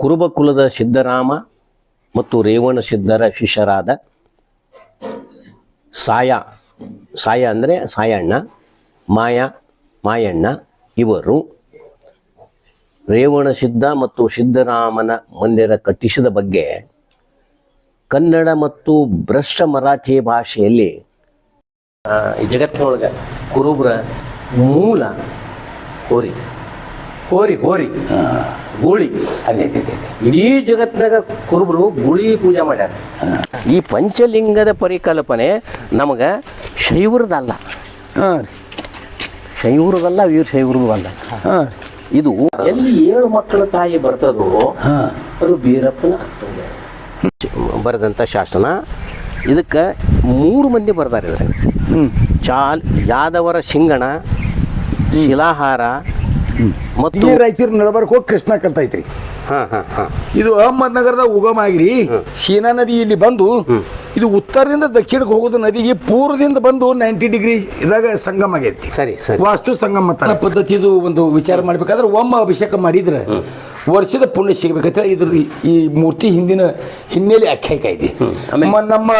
ಕುರುಬಕುಲದ ಸಿದ್ದರಾಮ ಮತ್ತು ರೇವಣ ಸಿದ್ಧರ ಶಿಷ್ಯರಾದ ಸಾಯ ಅಂದರೆ ಸಾಯಣ್ಣ, ಮಾಯಣ್ಣ ಇವರು ರೇವಣಸಿದ್ಧ ಮತ್ತು ಸಿದ್ದರಾಮನ ಮಂದಿರ ಕಟ್ಟಿಸಿದ ಬಗ್ಗೆ ಕನ್ನಡ ಮತ್ತು ಭ್ರಷ್ಟ ಮರಾಠಿ ಭಾಷೆಯಲ್ಲಿ ಜಗತ್ತಿನೊಳಗೆ ಕುರುಬರ ಮೂಲ ಹೋರಿ ಹೋರಿ ಹೋರಿ ಗೂಳಿ ಅದೇ ಇಡೀ ಜಗತ್ತಿನಾಗ ಕುರುಬರು ಗೂಳಿ ಪೂಜೆ ಮಾಡ್ಯಾರ. ಈ ಪಂಚಲಿಂಗದ ಪರಿಕಲ್ಪನೆ ನಮಗೆ ಶೈವರದಲ್ಲ, ಶೈವರದಲ್ಲ, ವೀರ ಶೈವರದು ಅಲ್ಲ. ಇದು ಎಲ್ಲಿ 7 ಮಕ್ಕಳ ತಾಯಿ ಬರ್ತದೋ ಅದು ಬೀರಪ್ಪನ ಆಗ್ತದೆ ಬರೆದಂಥ ಶಾಸನ. ಇದಕ್ಕೆ 3 ಮಂದಿ ಬರ್ತಾರೆ ಇದ್ರಾಗ. ಯಾದವರ ಶಿಂಗಣ, ಶಿಲಾಹಾರ ಮತ್ತು ರಾಯಚೂರು ನಡಬರ್ಕ್ ಹೋಗಿ ಕೃಷ್ಣ ಕಲ್ತೈತ್ರಿ. ಇದು ಅಹಮದ್ನಗರದ ಉಗಮ ಆಗಿರಿ ಶೀನಾ ನದಿ ಇಲ್ಲಿ ಬಂದು ಇದು ಉತ್ತರದಿಂದ ದಕ್ಷಿಣಕ್ಕೆ ಹೋಗೋದು ನದಿಗೆ ಪೂರ್ವದಿಂದ ಬಂದು 90 ಡಿಗ್ರಿ ಇದಾಗ ಸಂಗಮ ಆಗೈತಿ. ಸರಿ ಸರಿ, ವಾಸ್ತು ಸಂಗಮ ಪದ್ಧತಿ. ಇದು ಒಂದು ವಿಚಾರ ಮಾಡ್ಬೇಕಾದ್ರೆ ಅಭಿಷೇಕ ಮಾಡಿದ್ರೆ ವರ್ಷದ ಪುಣ್ಯ ಸಿಗಬೇಕಂತ ಇದ್ರ ಈ ಮೂರ್ತಿ ಹಿಂದಿನ ಹಿನ್ನೆಲೆ ಆಖ್ಯಾಯಿಕ ಇದೆ. ನಮ್ಮ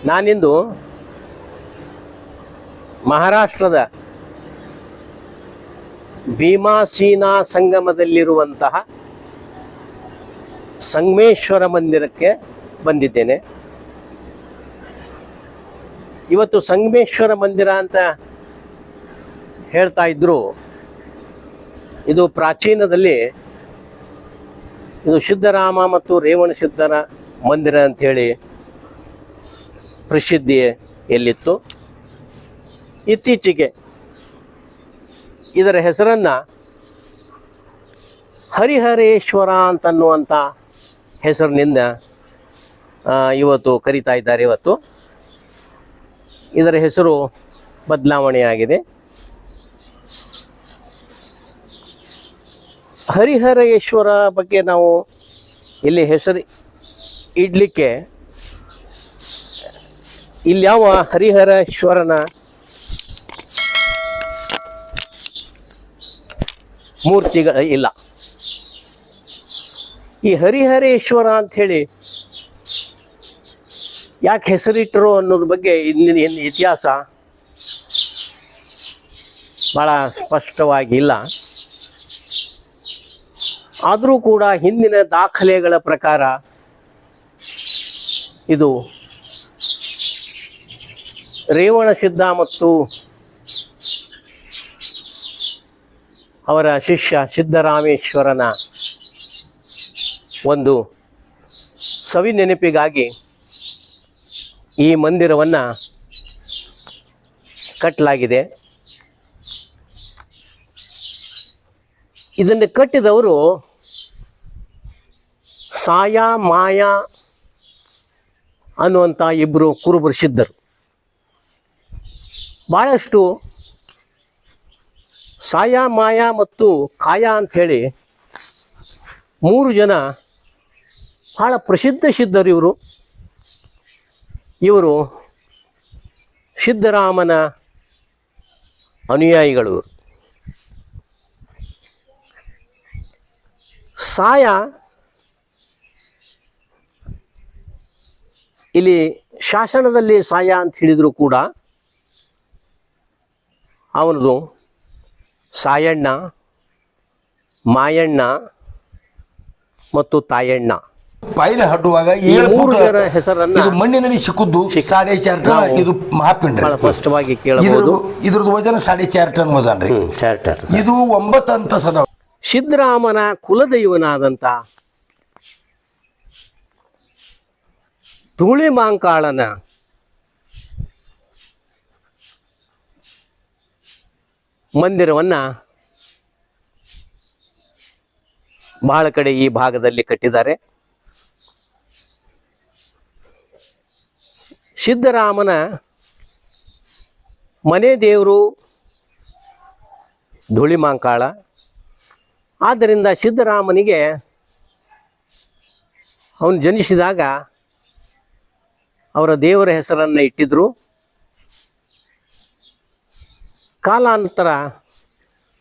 ನಾನಿಂದು ಮಹಾರಾಷ್ಟ್ರದ ಭೀಮಾಸೀನಾ ಸಂಗಮದಲ್ಲಿರುವಂತಹ ಸಂಗಮೇಶ್ವರ ಮಂದಿರಕ್ಕೆ ಬಂದಿದ್ದೇನೆ. ಇವತ್ತು ಸಂಗಮೇಶ್ವರ ಮಂದಿರ ಅಂತ ಹೇಳ್ತಾ ಇದ್ರು. ಇದು ಪ್ರಾಚೀನದಲ್ಲಿ ಇದು ಸಿದ್ದರಾಮ ಮತ್ತು ರೇವಣ ಸಿದ್ಧರ ಮಂದಿರ ಅಂಥೇಳಿ ಪ್ರಸಿದ್ಧಿ ಎಲ್ಲಿತ್ತು. ಇತ್ತೀಚೆಗೆ ಇದರ ಹೆಸರನ್ನು ಹರಿಹರೇಶ್ವರ ಅಂತನ್ನುವಂಥ ಹೆಸರಿನಿಂದ ಇವತ್ತು ಕರೀತಾ ಇದ್ದಾರೆ. ಇವತ್ತು ಇದರ ಹೆಸರು ಬದಲಾವಣೆಯಾಗಿದೆ. ಹರಿಹರೇಶ್ವರ ಬಗ್ಗೆ ನಾವು ಇಲ್ಲಿ ಹೆಸರು ಇಡಲಿಕ್ಕೆ ಇಲ್ಲಿ ಯಾವ ಹರಿಹರೇಶ್ವರನ ಮೂರ್ತಿಗಳು ಇಲ್ಲ. ಈ ಹರಿಹರೇಶ್ವರ ಅಂಥೇಳಿ ಯಾಕೆ ಹೆಸರಿಟ್ಟರು ಅನ್ನೋದ್ರ ಬಗ್ಗೆ ಇಂದಿನ ಇತಿಹಾಸ ಭಾಳ ಸ್ಪಷ್ಟವಾಗಿಲ್ಲ. ಆದರೂ ಕೂಡ ಹಿಂದಿನ ದಾಖಲೆಗಳ ಪ್ರಕಾರ ಇದು ರೇವಣಸಿದ್ಧ ಮತ್ತು ಅವರ ಶಿಷ್ಯ ಸಿದ್ದರಾಮೇಶ್ವರನ ಒಂದು ಸವಿ ನೆನಪಿಗಾಗಿ ಈ ಮಂದಿರವನ್ನು ಕಟ್ಟಲಾಗಿದೆ. ಇದನ್ನು ಕಟ್ಟಿದವರು ಮಾಯ ಅನ್ನುವಂಥ 2 ಕುರುಬರು ಸಿದ್ಧರು. ಭಾಳಷ್ಟು ಮಾಯ ಮತ್ತು ಕಾಯ ಅಂಥೇಳಿ 3 ಜನ ಭಾಳ ಪ್ರಸಿದ್ಧ ಸಿದ್ಧರು. ಇವರು ಸಿದ್ದರಾಮನ ಅನುಯಾಯಿಗಳು. ಇಲ್ಲಿ ಶಾಸನದಲ್ಲಿ ಅಂತ ಹೇಳಿದ್ರು ಕೂಡ ಅವನದು ಸಾಯಣ್ಣ, ಮಾಯಣ್ಣ ಮತ್ತು ತಾಯಣ್ಣ ಪಾಯಿಲೆ ಹಡ್ಡುವಾಗ 3 ಜನ ಹೆಸರನ್ನ ಮಣ್ಣಿನಲ್ಲಿ ಸಿಕ್ಕುದು 4.5 ಟನ್. ಇದು ಮಹಾಪಿಂಡ ಸ್ಪಷ್ಟವಾಗಿ ಕೇಳಬಹುದು. ಇದ್ರದ್ದು ವಜನ 4.5 ಟನ್ ವಜನ್ ರೀ. ಇದು 9 ಅಂತಸದ. ಸಿದ್ದರಾಮನ ಕುಲದೈವನಾದಂಥ ಧೂಳಿಮಾಂಕಾಳನ ಮಂದಿರವನ್ನು ಬಹಳ ಕಡೆ ಈ ಭಾಗದಲ್ಲಿ ಕಟ್ಟಿದ್ದಾರೆ. ಸಿದ್ದರಾಮನ ಮನೆ ದೇವರು ಧೂಳಿಮಾಂಕಾಳ. ಆದ್ದರಿಂದ ಸಿದ್ದರಾಮನಿಗೆ ಅವನು ಜನಿಸಿದಾಗ ಅವರ ದೇವರ ಹೆಸರನ್ನು ಇಟ್ಟಿದ್ರು. ಕಾಲಾನಂತರ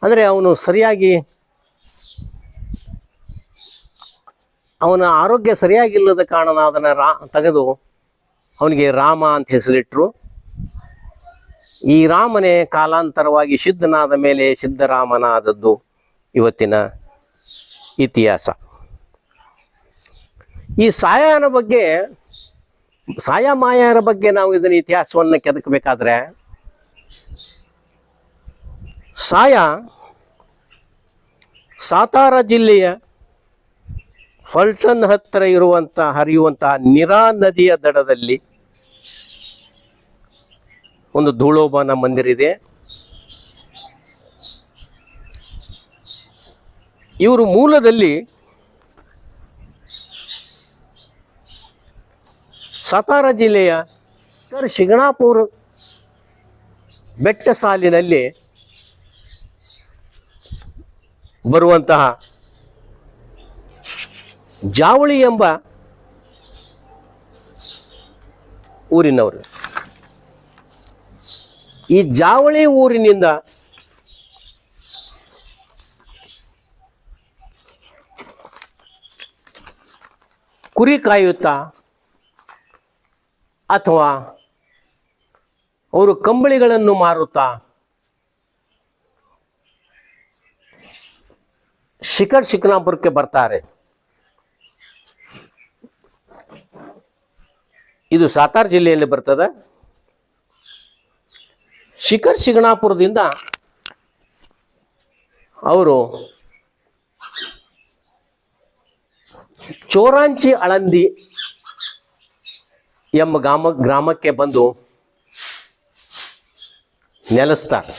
ಅಂದರೆ ಅವನು ಸರಿಯಾಗಿ ಅವನ ಆರೋಗ್ಯ ಸರಿಯಾಗಿಲ್ಲದ ಕಾರಣ ಅದನ್ನು ತೆಗೆದು ಅವನಿಗೆ ರಾಮ ಅಂತ ಹೆಸರಿಟ್ಟರು. ಈ ರಾಮನೇ ಕಾಲಾಂತರವಾಗಿ ಸಿದ್ಧನಾದ ಮೇಲೆ ಸಿದ್ದರಾಮನಾದದ್ದು ಇವತ್ತಿನ ಇತಿಹಾಸ. ಈ ಸಾಯನ ಬಗ್ಗೆ, ಸಾಯ ಮಾಯರ ಬಗ್ಗೆ ನಾವು ಇದನ್ನ ಇತಿಹಾಸವನ್ನು ಕೆದಕಬೇಕಾದ್ರೆ, ಸಾಯ ಸಾತಾರ ಜಿಲ್ಲೆಯ ಫಲ್ಟನ್ ಹತ್ತಿರ ಹರಿಯುವಂತಹ ನಿರಾ ನದಿಯ ದಡದಲ್ಲಿ ಒಂದು ಧೂಳೋಬನ ಮಂದಿರ ಇದೆ. ಇವರು ಮೂಲದಲ್ಲಿ ಸಾತಾರ ಜಿಲ್ಲೆಯ ಶಿಂಗಣಾಪುರ ಬೆಟ್ಟ ಸಾಲಿನಲ್ಲಿ ಬರುವಂತಹ ಜಾವಳಿ ಎಂಬ ಊರಿನವರು. ಈ ಜಾವಳಿ ಊರಿನಿಂದ ಕುರಿ ಕಾಯುತ್ತಾ ಅಥವಾ ಅವರು ಕಂಬಳಿಗಳನ್ನು ಮಾರುತ್ತಾ ಶಿಕಾರ್ಪುರಕ್ಕೆ ಬರ್ತಾರೆ. ಇದು ಸಾತಾರ ಜಿಲ್ಲೆಯಲ್ಲಿ ಬರ್ತದೆ. ಶಿಕಾರ್ಪುರದಿಂದ ಅವರು ಚೋರಾಂಚಿ ಅಳಂದಿ ಎಂಬ ಗ್ರಾಮಕ್ಕೆ ಬಂದು ನೆಲೆಸ್ತಾರೆ.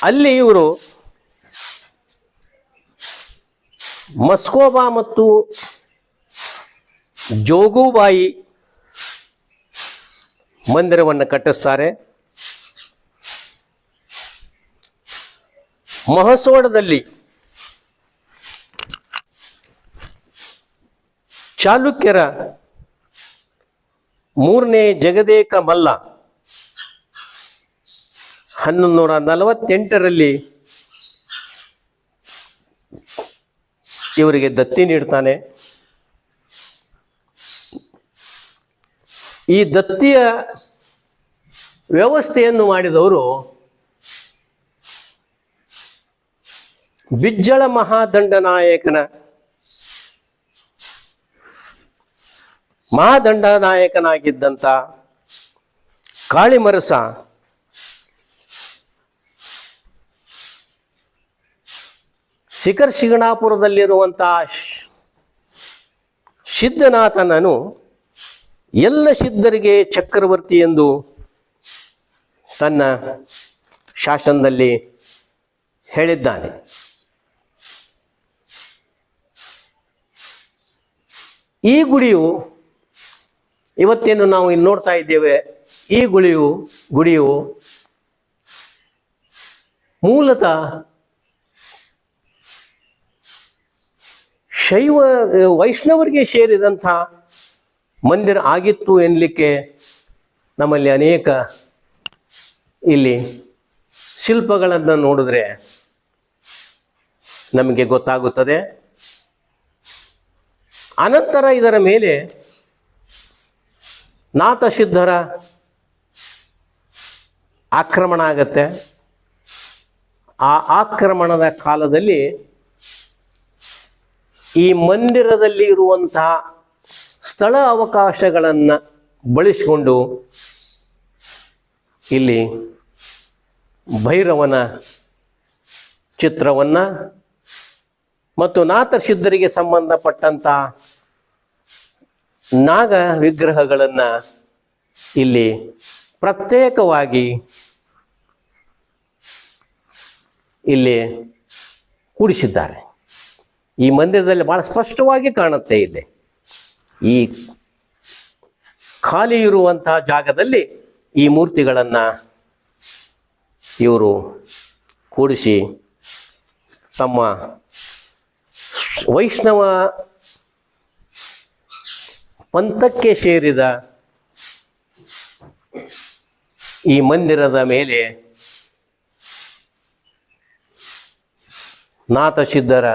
ಅಲ್ಲಿ ಇವರು ಮಸ್ಕೋಬಾ ಮತ್ತು ಜೋಗುಬಾಯಿ ಮಂದಿರವನ್ನು ಕಟ್ಟಿಸ್ತಾರೆ. ಮಹಸೋಡದಲ್ಲಿ ಚಾಲುಕ್ಯರ 3ನೇ ಜಗದೇಕ ಮಲ್ಲ 1148ರಲ್ಲಿ ಇವರಿಗೆ ದತ್ತಿ ನೀಡ್ತಾನೆ. ಈ ದತ್ತಿಯ ವ್ಯವಸ್ಥೆಯನ್ನು ಮಾಡಿದವರು ಬಿಜ್ಜಳ ಮಹಾದಂಡನಾಯಕನಾಗಿದ್ದಂಥ ಕಾಳಿಮರಸ ಶಿಂಗಣಾಪುರದಲ್ಲಿರುವಂತಹ ಸಿದ್ಧನಾಥನನು ಎಲ್ಲ ಸಿದ್ಧರಿಗೆ ಚಕ್ರವರ್ತಿ ಎಂದು ತನ್ನ ಶಾಸನದಲ್ಲಿ ಹೇಳಿದ್ದಾನೆ. ಈ ಗುಡಿಯು ಇವತ್ತೇನು ನಾವು ಇಲ್ಲಿ ನೋಡ್ತಾ ಇದ್ದೇವೆ, ಈ ಗುಡಿಯು ಮೂಲತಃ ವೈಷ್ಣವರಿಗೆ ಸೇರಿದಂಥ ಮಂದಿರ ಆಗಿತ್ತು ಎನ್ನಲಿಕ್ಕೆ ನಮ್ಮಲ್ಲಿ ಅನೇಕ ಇಲ್ಲಿ ಶಿಲ್ಪಗಳನ್ನು ನೋಡಿದ್ರೆ ನಮಗೆ ಗೊತ್ತಾಗುತ್ತದೆ. ಅನಂತರ ಇದರ ಮೇಲೆ ನಾಥಸಿದ್ಧರ ಆಕ್ರಮಣ ಆಗತ್ತೆ. ಆ ಆಕ್ರಮಣದ ಕಾಲದಲ್ಲಿ ಈ ಮಂದಿರದಲ್ಲಿ ಇರುವಂತಹ ಸ್ಥಳ ಅವಕಾಶಗಳನ್ನು ಬಳಸಿಕೊಂಡು ಇಲ್ಲಿ ಭೈರವನ ಚಿತ್ರವನ್ನು ಮತ್ತು ನಾಥಸಿದ್ಧರಿಗೆ ಸಂಬಂಧಪಟ್ಟಂತ ನಾಗ ವಿಗ್ರಹಗಳನ್ನು ಇಲ್ಲಿ ಪ್ರತ್ಯೇಕವಾಗಿ ಇಲ್ಲಿ ಕೂಡಿಸಿದ್ದಾರೆ. ಈ ಮಂದಿರದಲ್ಲಿ ಬಹಳ ಸ್ಪಷ್ಟವಾಗಿ ಕಾಣುತ್ತೆ. ಇಲ್ಲಿ ಈ ಖಾಲಿ ಇರುವಂತಹ ಜಾಗದಲ್ಲಿ ಈ ಮೂರ್ತಿಗಳನ್ನು ಇವರು ಕೂಡಿಸಿ ತಮ್ಮ ವೈಷ್ಣವ ಪಂಥಕ್ಕೆ ಸೇರಿದ ಈ ಮಂದಿರದ ಮೇಲೆ ನಾಥಸಿದ್ಧರ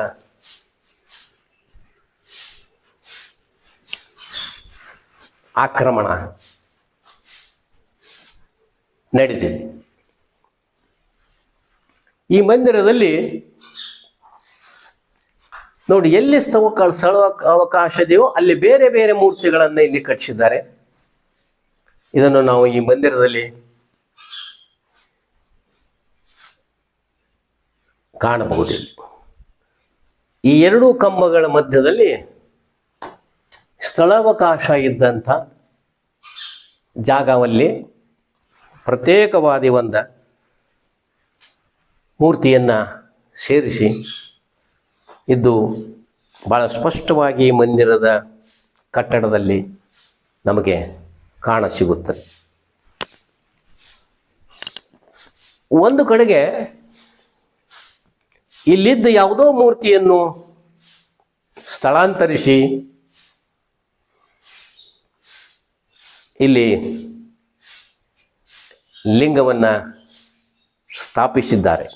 ಆಕ್ರಮಣ ನಡೆದಿದೆ. ಈ ಮಂದಿರದಲ್ಲಿ ನೋಡಿ, ಎಲ್ಲಿ ಸ್ಥಳ ಅವಕಾಶ ಇದೆಯೋ ಅಲ್ಲಿ ಬೇರೆ ಬೇರೆ ಮೂರ್ತಿಗಳನ್ನು ಇಲ್ಲಿ ಕಟ್ಟಿಸಿದ್ದಾರೆ. ಇದನ್ನು ನಾವು ಈ ಮಂದಿರದಲ್ಲಿ ಕಾಣಬಹುದು. ಈ ಎರಡೂ ಕಂಬಗಳ ಮಧ್ಯದಲ್ಲಿ ಸ್ಥಳಾವಕಾಶ ಇದ್ದಂಥ ಜಾಗದಲ್ಲಿ ಪ್ರತ್ಯೇಕವಾದ ಒಂದು ಮೂರ್ತಿಯನ್ನು ಸೇರಿಸಿ ಇದು ಬಹಳ ಸ್ಪಷ್ಟವಾಗಿ ಮಂದಿರದ ಕಟ್ಟಡದಲ್ಲಿ ನಮಗೆ ಕಾಣಸಿಗುತ್ತದೆ. ಒಂದು ಕಡೆಗೆ ಇಲ್ಲಿದ್ದ ಯಾವುದೋ ಮೂರ್ತಿಯನ್ನು ಸ್ಥಳಾಂತರಿಸಿ ಇಲ್ಲಿ ಲಿಂಗವನ್ನು ಸ್ಥಾಪಿಸಿದ್ದಾರೆ.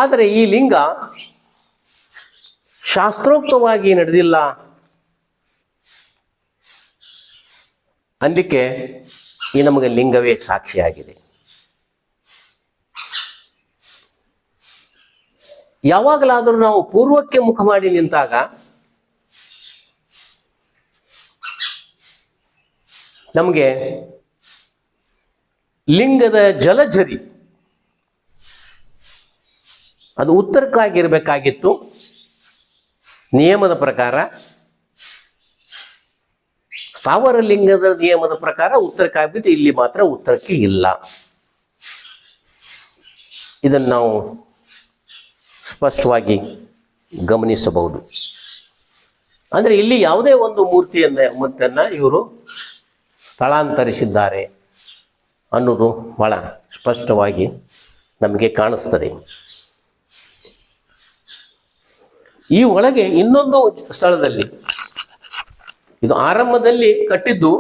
ಆದರೆ ಈ ಲಿಂಗ ಶಾಸ್ತ್ರೋಕ್ತವಾಗಿ ನಡೆದಿಲ್ಲ ಅನ್ಲಿಕ್ಕೆ ಈ ನಮಗೆ ಲಿಂಗವೇ ಸಾಕ್ಷಿಯಾಗಿದೆ. ಯಾವಾಗಲಾದರೂ ನಾವು ಪೂರ್ವಕ್ಕೆ ಮುಖ ಮಾಡಿ ನಿಂತಾಗ ನಮಗೆ ಲಿಂಗದ ಜಲಝರಿ ಅದು ಉತ್ತರಕ್ಕಾಗಿರ್ಬೇಕಾಗಿತ್ತು. ನಿಯಮದ ಪ್ರಕಾರ, ಸ್ಥಾವರ ಲಿಂಗದ ನಿಯಮದ ಪ್ರಕಾರ ಉತ್ತರಕ್ಕಾಗ್ಬಿಟ್ಟು ಇಲ್ಲಿ ಮಾತ್ರ ಉತ್ತರಕ್ಕೆ ಇಲ್ಲ. ಇದನ್ನು ನಾವು ಸ್ಪಷ್ಟವಾಗಿ ಗಮನಿಸಬಹುದು. ಅಂದರೆ ಇಲ್ಲಿ ಯಾವುದೇ ಒಂದು ಮೂರ್ತಿಯನ್ನು ಇವರು ಸ್ಥಳಾಂತರಿಸಿದ್ದಾರೆ ಅನ್ನೋದು ಬಹಳ ಸ್ಪಷ್ಟವಾಗಿ ನಮಗೆ ಕಾಣಿಸ್ತದೆ. ಈ ಒಳಗೆ ಇನ್ನೊಂದು ಸ್ಥಳದಲ್ಲಿ, ಇದು ಆರಂಭದಲ್ಲಿ ಕಟ್ಟಿದ್ದು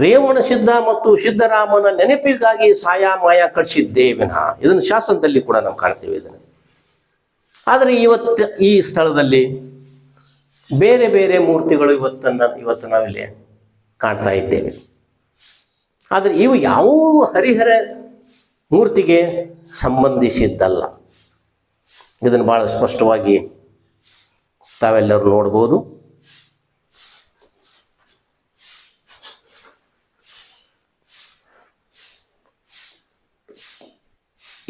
ರೇವಣ ಸಿದ್ಧ ಮತ್ತು ಸಿದ್ಧರಾಮನ ನೆನಪಿಗಾಗಿ ಸಾಯಾಮಾಯ ಕಟ್ಟಿಸಿದ್ದೇ ವಿನಃ, ಇದನ್ನು ಶಾಸನದಲ್ಲಿ ಕೂಡ ನಾವು ಕಾಣ್ತೇವೆ ಇದನ್ನು. ಆದರೆ ಈ ಸ್ಥಳದಲ್ಲಿ ಬೇರೆ ಬೇರೆ ಮೂರ್ತಿಗಳು ಇವತ್ತು ನಾವಿಲ್ಲಿ ಕಾಣ್ತಾ ಇದ್ದೇವೆ. ಆದರೆ ಇವು ಯಾವುವು ಹರಿಹರ ಮೂರ್ತಿಗೆ ಸಂಬಂಧಿಸಿದ್ದಲ್ಲ. ಇದನ್ನು ಬಹಳ ಸ್ಪಷ್ಟವಾಗಿ ತಾವೆಲ್ಲರೂ ನೋಡ್ಬೋದು.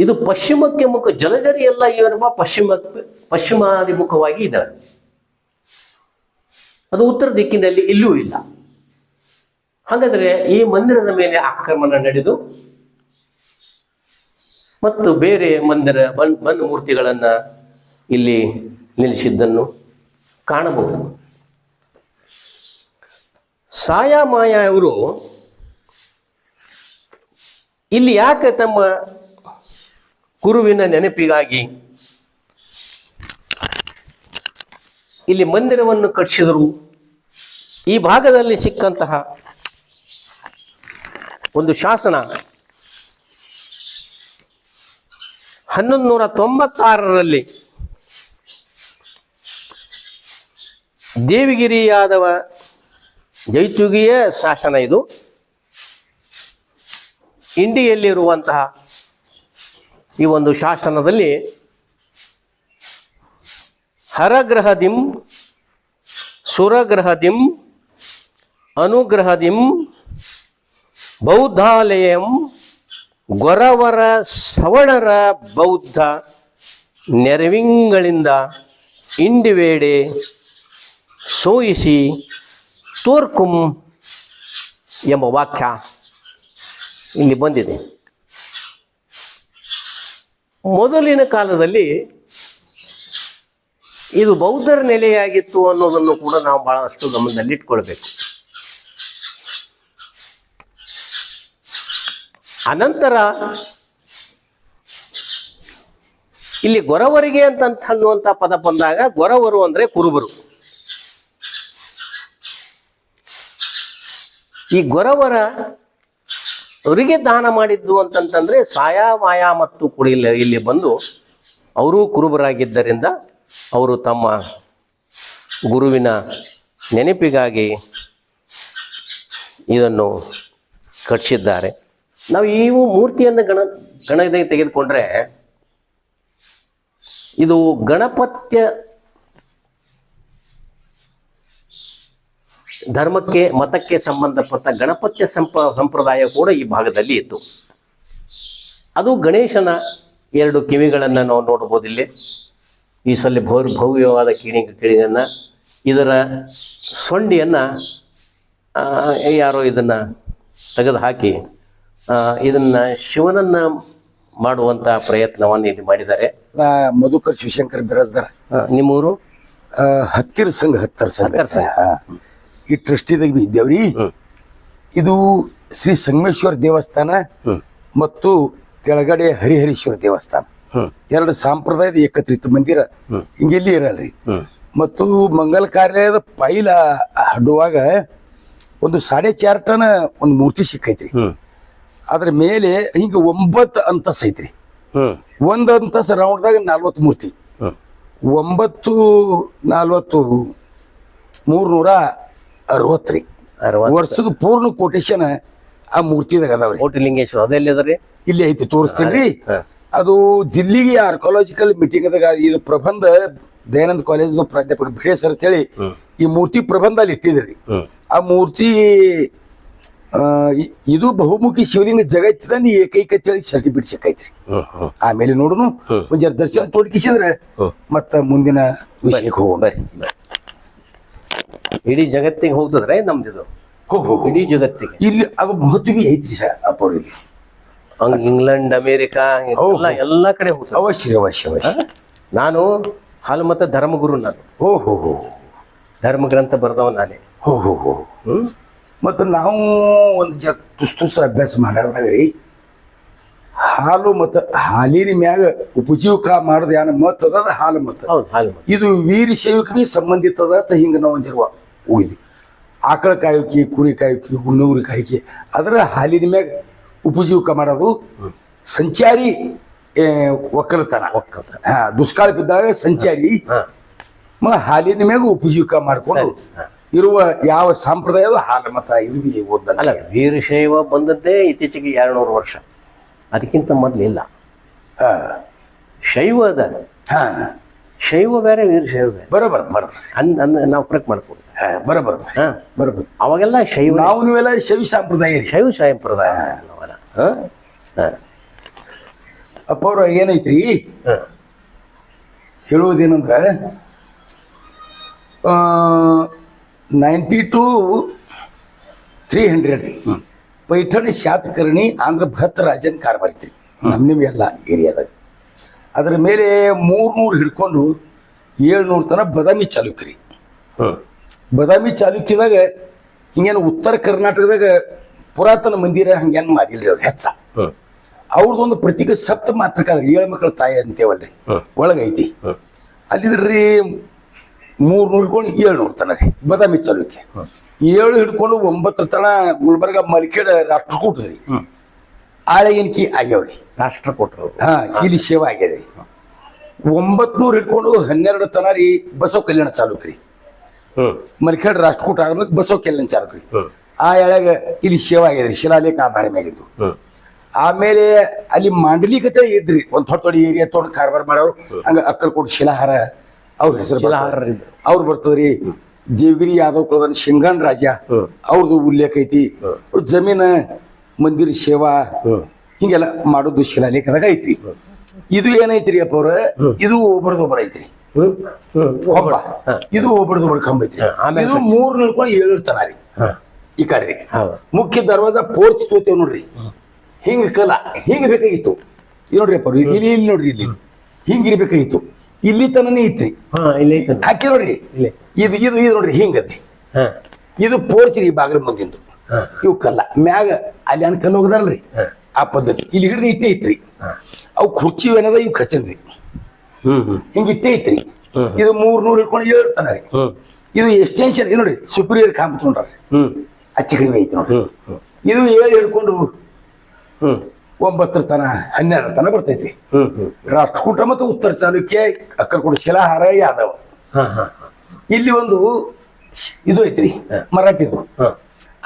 ಇದು ಪಶ್ಚಿಮಕ್ಕೆ ಮುಖ, ಜಲಜರಿ ಎಲ್ಲ ಇರುವ ಪಶ್ಚಿಮಾಭಿಮುಖವಾಗಿ ಇದೆ. ಅದು ಉತ್ತರ ದಿಕ್ಕಿನಲ್ಲಿ ಇಲ್ಲೂ ಇಲ್ಲ. ಹಾಗಾದರೆ ಈ ಮಂದಿರದ ಮೇಲೆ ಆಕ್ರಮಣ ನಡೆದು ಮತ್ತು ಬೇರೆ ಬಂದು ಮೂರ್ತಿಗಳನ್ನು ಇಲ್ಲಿ ನಿಲ್ಲಿಸಿದ್ದನ್ನು ಕಾಣಬಹುದು. ಸಾಯಾಮಾಯ ಅವರು ಇಲ್ಲಿ ಯಾಕೆ ತಮ್ಮ ಗುರುವಿನ ನೆನಪಿಗಾಗಿ ಇಲ್ಲಿ ಮಂದಿರವನ್ನು ಕಟ್ಟಿಸಿದರು? ಈ ಭಾಗದಲ್ಲಿ ಸಿಕ್ಕಂತಹ ಒಂದು ಶಾಸನ 1196ರಲ್ಲಿ ದೇವಿಗಿರಿ ಯಾದವ ಜೈತುಗಿಯ ಶಾಸನ. ಇದು ಇಂಡಿಯಲ್ಲಿರುವಂತಹ ಈ ಒಂದು ಶಾಸನದಲ್ಲಿ ಹರಗ್ರಹದಿಂ ಸುರಗ್ರಹದಿಂ ಅನುಗ್ರಹದಿಂ ಬೌದ್ಧಾಲಯಂ ಗೊರವರ ಸವಣರ ಬೌದ್ಧ ನೆರವಿಂಗಳಿಂದ ಇಂಡಿವೇಡೆ ಸೋಯಿಸಿ ತೋರ್ಕುಂ ಎಂಬ ವಾಕ್ಯ ಇಲ್ಲಿ ಬಂದಿದೆ. ಮೊದಲಿನ ಕಾಲದಲ್ಲಿ ಇದು ಬೌದ್ಧರ ನೆಲೆಯಾಗಿತ್ತು ಅನ್ನೋದನ್ನು ಕೂಡ ನಾವು ಬಹಳಷ್ಟು ಗಮನದಲ್ಲಿಟ್ಕೊಳ್ಬೇಕು. ಅನಂತರ ಇಲ್ಲಿ ಗೊರವರಿಗೆ ಅನ್ನುವಂಥ ಪದ ಬಂದಾಗ ಗೊರವರು ಅಂದ್ರೆ ಕುರುಬರು. ಈ ಗೊರವರ ಅವರಿಗೆ ದಾನ ಮಾಡಿದ್ದು ಅಂತಂತಂದ್ರೆ ಸಾಯ ಮಾಯ ಮತ್ತು ಕೂಡ ಇಲ್ಲಿ ಬಂದು ಅವರೂ ಕುರುಬರಾಗಿದ್ದರಿಂದ ಅವರು ತಮ್ಮ ಗುರುವಿನ ನೆನಪಿಗಾಗಿ ಇದನ್ನು ಕಟ್ಟಿಸಿದ್ದಾರೆ. ನಾವು ಈ ಮೂರ್ತಿಯನ್ನು ಗಣನೆಗೆ ತೆಗೆದುಕೊಂಡ್ರೆ ಇದು ಗಣಪತ್ಯ ಧರ್ಮಕ್ಕೆ ಮತಕ್ಕೆ ಸಂಬಂಧಪಟ್ಟ ಗಣಪತ್ಯ ಸಂಪ್ರದಾಯ ಕೂಡ ಈ ಭಾಗದಲ್ಲಿ ಇತ್ತು. ಅದು ಗಣೇಶನ 2 ಕಿವಿಗಳನ್ನು ನಾವು ನೋಡ್ಬೋದು. ಇಲ್ಲಿ ಈ ಸಲ ಭವ್ಯವಾದ ಕಿಡಿಗನ್ನ ಇದರ ಸೊಂಡಿಯನ್ನು ಯಾರೋ ಇದನ್ನು ತೆಗೆದು ಹಾಕಿ ಇದನ್ನ ಶಿವನನ್ನ ಮಾಡುವಂತ ಪ್ರಯತ್ನವನ್ನು ಇಲ್ಲಿ ಮಾಡಿದ್ದಾರೆ. ಮಧುಕರ್ ಶಿವಶಂಕರ್ ಬಿರಾಜ್ದಾರ. ನಿಮ್ಮೂರು ಹತ್ತಿರ ಸಂಘ ಈ ಟ್ರಸ್ಟಿದಾಗ ಇದ್ದೇವ್ರಿ. ಇದು ಶ್ರೀ ಸಂಗಮೇಶ್ವರ ದೇವಸ್ಥಾನ ಮತ್ತು ಕೆಳಗಡೆ ಹರಿಹರೀಶ್ವರ ದೇವಸ್ಥಾನ 2 ಸಾಂಪ್ರದಾಯದ ಏಕತ್ರಿತ ಮಂದಿರ ಹಿಂಗೆಲ್ಲಿ ಇರಲ್ರಿ. ಮತ್ತು ಮಂಗಲ ಕಾರ್ಯದ ಪೈಲ ಹಡ್ಡುವಾಗ ಒಂದು 4.5 ಟನ್ ಒಂದು ಮೂರ್ತಿ ಸಿಕ್ಕೈತ್ರಿ. ಅದ್ರ ಮೇಲೆ ಹಿಂಗ 9 ಅಂತಸ್ ಐತ್ರಿ. 1 ಅಂತಸ್ ರೌಂಡ್ದಾಗ 40 ಮೂರ್ತಿ. 9 40 360 ರೀ. ವರ್ಷದ ಪೂರ್ಣ ಕೋಟೇಶನ್ ಆ ಮೂರ್ತಿದಾಗ ಅದಾವ್ರಿ. ಕೋಟಿಲಿಂಗೇಶ್ವರ ಅದೆಲ್ಲಿ ಅದರಿ? ಇಲ್ಲಿ ಐತಿ, ತೋರಿಸ್ತೀನಿ. ಅದು ದಿಲ್ಲಿಗೆ ಆರ್ಕೊಲಾಜಿಕಲ್ ಮೀಟಿಂಗ್ ಅದಾಗ ಇದು ಪ್ರಬಂಧ ದಯಾನಂದ ಕಾಲೇಜ್ ಪ್ರಾಧ್ಯಾಪಕ ಭಿಡೆ ಸರ್ ಅಂತೇಳಿ ಈ ಮೂರ್ತಿ ಪ್ರಬಂಧ ಅಲ್ಲಿ ಇಟ್ಟಿದ್ರಿ. ಆ ಮೂರ್ತಿ ಇದು ಬಹುಮುಖಿ ಶಿವಲಿಂಗ ಜಗತ್ತಿದ ಏಕೈಕ ಅಂತೇಳಿ ಸರ್ಟಿಫಿಕೇಟ್ ಸಿಕ್ಕೈತ್ರಿ. ಆಮೇಲೆ ನೋಡುನು ಒಂದ್ ಜರ ದರ್ಶನ ತೋಡ್ಕಿಸಿದ್ರೆ ಮತ್ತ ಮುಂದಿನ ವಿಷಯಕ್ಕೆ ಹೋಗೋಣ. ಇಡೀ ಜಗತ್ತಿಗೆ ಹೋಗಿದ್ರೆ ನಮ್ದು ಇಡೀ ಜಗತ್ತಿಗೆ ಇಲ್ಲಿ ಅದು ಮಹತ್ವ ಐತ್ರಿ ಸರ್. ಅಪ್ಪ ಇಲ್ಲಿ ಇಂಗ್ಲೆಂಡ್ ಅಮೇರಿಕಾ ಎಲ್ಲಾ ಕಡೆ ಹೋಗ್ತದೆ. ಅವಶ್ಯ. ನಾನು ಹಾಲುಮತ ಧರ್ಮಗುರು. ನಾನು ಧರ್ಮ ಗ್ರಂಥ ಬರ್ದವ ನಾನೇ. ಮತ್ತು ನಾವು ಒಂದು ತುಸ್ತುಸ ಅಭ್ಯಾಸ ಮಾಡ್ಯಾರ್ರಿ. ಹಾಲು ಮತ್ತು ಹಾಲಿನ ಮ್ಯಾಗ ಉಪಜೀವಕ ಮಾಡೋದು ಏನ ಮತ್ ಅದ ಹಾಲು ಮತ. ಇದು ವೀರಶೈವಕ್ಕೆ ಸಂಬಂಧಿತ ಅದ. ಹಿಂಗೆ ನಾವು ಒಂದಿರುವ ಹೋಗಿದ್ವಿ. ಆಕಳ ಕಾಯೋಕೆ, ಕುರಿ ಕಾಯೋಕೆ, ಹುಣ್ಣೂರಿ ಕಾಯೋಕೆ ಅದರ ಹಾಲಿನ ಮ್ಯಾಗ ಉಪಜೀವಕ ಮಾಡೋದು ಸಂಚಾರಿ ಒಕ್ಕಲತನ. ದುಷ್ಕಾಲ ಬಿದ್ದಾಗ ಸಂಚಾರಿ ಹಾಲಿನ ಮ್ಯಾಗ ಉಪಜೀವಕ ಮಾಡ್ಕೊಂಡು ಇರುವ ಯಾವ ಸಂಪ್ರದಾಯದ ಹಾಲು ಮತ ಇದು ಬಿ ಅಲ್ಲ. ವೀರಶೈವ ಬಂದದ್ದೇ ಇತ್ತೀಚೆಗೆ 200 ವರ್ಷ. ಅದಕ್ಕಿಂತ ಮೊದಲಿಲ್ಲ. ಶೈವ ಅದ. ಶೈವ ಬೇರೆ, ವೀರಶೈವ ಬೇರೆ. ಬರೋಬರ್ ನಾವು ಫರಕ್ ಮಾಡ್ಕೊಂಡು ಬರೋಬರ್. ಅವಾಗೆಲ್ಲ ಶೈವ, ನಾವು ನೀವೆಲ್ಲ ಶೈವ ಸಂಪ್ರದಾಯ. ಶೈವ ಸಂಪ್ರದಾಯ ಅಪ್ಪ ಅವ್ರ ಏನೈತ್ರಿ ಹೇಳುವುದೇನಂದ್ರೆ 90 to 300 ಪೈಠಣಿ ಶಾತಕರ್ಣಿ ಆಂಧ್ರ ಭರತ ರಾಜನ್ ಕಾರ್ಬಾರಿತ್ರಿ ನಿಮ್ಗೆಲ್ಲ ಏರಿಯಾದಾಗ. ಅದ್ರ ಮೇಲೆ 300 ಹಿಡ್ಕೊಂಡು 700 ತನಕ ಬದಾಮಿ ಚಾಲುಕ್ಯರಿ. ಬದಾಮಿ ಚಾಲುಕ್ಯದಾಗ ಹಿಂಗೇನು ಉತ್ತರ ಕರ್ನಾಟಕದಾಗ ಪುರಾತನ ಮಂದಿರ ಹಂಗೇನು ಮಾಡಿಲ್ರಿ ಅವ್ರು ಹೆಚ್ಚ. ಅವ್ರದ್ದೊಂದು ಪ್ರತೀಕ ಸಪ್ತ ಮಾತ್ರಕ 7 ಮಕ್ಕಳ ತಾಯಿ ಅಂತೇವಲ್ರಿ ಒಳಗೈತಿ. ಅಲ್ಲಿದ್ರಿ 300 ಹಿಡ್ಕೊಂಡು 700 ತನ ರೀ ಬದಾಮಿ ಚಾಲುಕ್ಯ. 7 ಹಿಡ್ಕೊಂಡು 9 ತನ ಗುಲ್ಬರ್ಗ ಮಲ್ಕೇಡ್ ರಾಷ್ಟ್ರಕೂಟ ರೀ. ಆಳೇನ್ಕಿ ಆಗ್ಯಾವ್ರಿ ರಾಷ್ಟ್ರಕೂಟರು. ಇಲ್ಲಿ ಸೇವಾ ಆಗ್ಯದ್ರಿ. 900 ಹಿಡ್ಕೊಂಡು 12 ತನ ರೀ ಬಸವ ಕಲ್ಯಾಣ ಚಾಲುಕ್ರಿ. ಮಲ್ಕೇಡ್ ರಾಷ್ಟ್ರಕೂಟ ಆದ್ಮೇಲೆ ಬಸವ ಕಲ್ಯಾಣ ಚಾಲುಕ್ರಿ. ಆ ಎಳೆಗ ಇಲ್ಲಿ ಸೇವಾ ಆಗ್ಯದ್ರಿ, ಶಿಲಾಲೇಖ ಆಧಾರ ಮ್ಯಾಗಿದ್ದು. ಆಮೇಲೆ ಅಲ್ಲಿ ಮಾಂಡಲಿಕತೆ ಇದ್ರಿ, ಒಂದು ದೊಡ್ಡ ಏರಿಯಾ ತೊಗೊಂಡು ಕಾರ್ಬಾರ ಮಾಡೋರು. ಹಂಗ ಅಕ್ಕಲ್ಕೋಟ್ ಶಿಲಾಹಾರ ಅವ್ರ ಹೆಸರು ಅವ್ರು ಬರ್ತದ್ರಿ. ದೇವಗಿರಿ ಯಾದವ್ ಕುಲದ ಶಿಂಗನ್ ರಾಜ ಅವ್ರದ್ದು ಉಲ್ಲೇಖ ಐತಿ. ಜಮೀನ ಮಂದಿರ ಸೇವಾ ಹಿಂಗೆಲ್ಲ ಮಾಡೋದು ಶಿಲಾಲೇಖದಾಗ ಐತ್ರಿ. ಇದು ಏನೈತ್ರಿ ಅಪ್ಪ ಅವ್ರ, ಇದು ಒಬ್ಬರದೊಬ್ಬರ ಐತ್ರಿ ಕಂಬ, ಇದು ಒಬ್ಬರದೊಬ್ಬರ ಕಂಬ ಐತ್ರಿ. ಇದು 3 ನಿಲ್ಕೊಂಡು 7 ಇರ್ತಾನ ರೀ ಈ ಕಡೆ ರೀ. ಮುಖ್ಯ ದರ್ವಾಜ ಪೋರ್ಚ್ ತೋತೇವ್ ನೋಡ್ರಿ, ಹಿಂಗ ಕಲ ಹಿಂಗ ಬೇಕಾಗಿತ್ತು. ಇದು ನೋಡ್ರಿ ಅಪ್ಪ ಇಲ್ಲಿ ಇಲ್ಲಿ ನೋಡ್ರಿ, ಇಲ್ಲಿ ಹಿಂಗಿರ್ಬೇಕಾಗಿತ್ತು. ಇಲ್ಲಿ ತನನೇ ಇತ್ರಿ, ಹಾಕಿ ನೋಡ್ರಿ. ಇದು ಇದು ಇದು ನೋಡ್ರಿ ಹಿಂಗದ್ರಿ. ಇದು ಪೋರ್ಚ್ ರೀ, ಬಾಗಿಲ ಮುಂದಿಂದು. ಇವು ಕಲ್ಲ ಮ್ಯಾಗ ಅಲ್ಲಿ ಅನ್ ಕಲ್ಲು ಹೋಗದಾರಲ್ರಿ, ಆ ಪದ್ಧತಿ ಇಲ್ಲಿ ಹಿಡಿದು ಇಟ್ಟೆ ಐತ್ರಿ. ಅವು ಕುರ್ಚಿ ಏನದ ಇವ್ ಖಚನ್ರಿ, ಹಿಂಗ ಇಟ್ಟೆ ಐತ್ರಿ. ಇದು 300 ಇಟ್ಕೊಂಡು 7 ಇರ್ತಾನ ರೀ. ಇದು ಎಕ್ಸ್ಟೆನ್ಷನ್ ನೋಡ್ರಿ, ಸುಪೀರಿಯರ್ ಕಾಂಪ್ ತೊಗೊಂಡ್ರಿ, ಅಚ್ಚಿ ಕಡಿಮೆ ಐತಿ ನೋಡ್ರಿ. ಇದು 7 ಹಿಡ್ಕೊಂಡು 9 ತನ 12 ತನ ಬರ್ತೈತ್ರಿ. ರಾಷ್ಟ್ರಕೂಟ ಮತ್ತು ಉತ್ತರ ಚಾಲುಕ್ಯ, ಅಕ್ಕಲ್ಕೋಟ, ಶಿಲಾಹಾರ, ಯಾದವ. ಇಲ್ಲಿ ಒಂದು ಇದು ಐತ್ರಿ ಮರಾಠಿದು.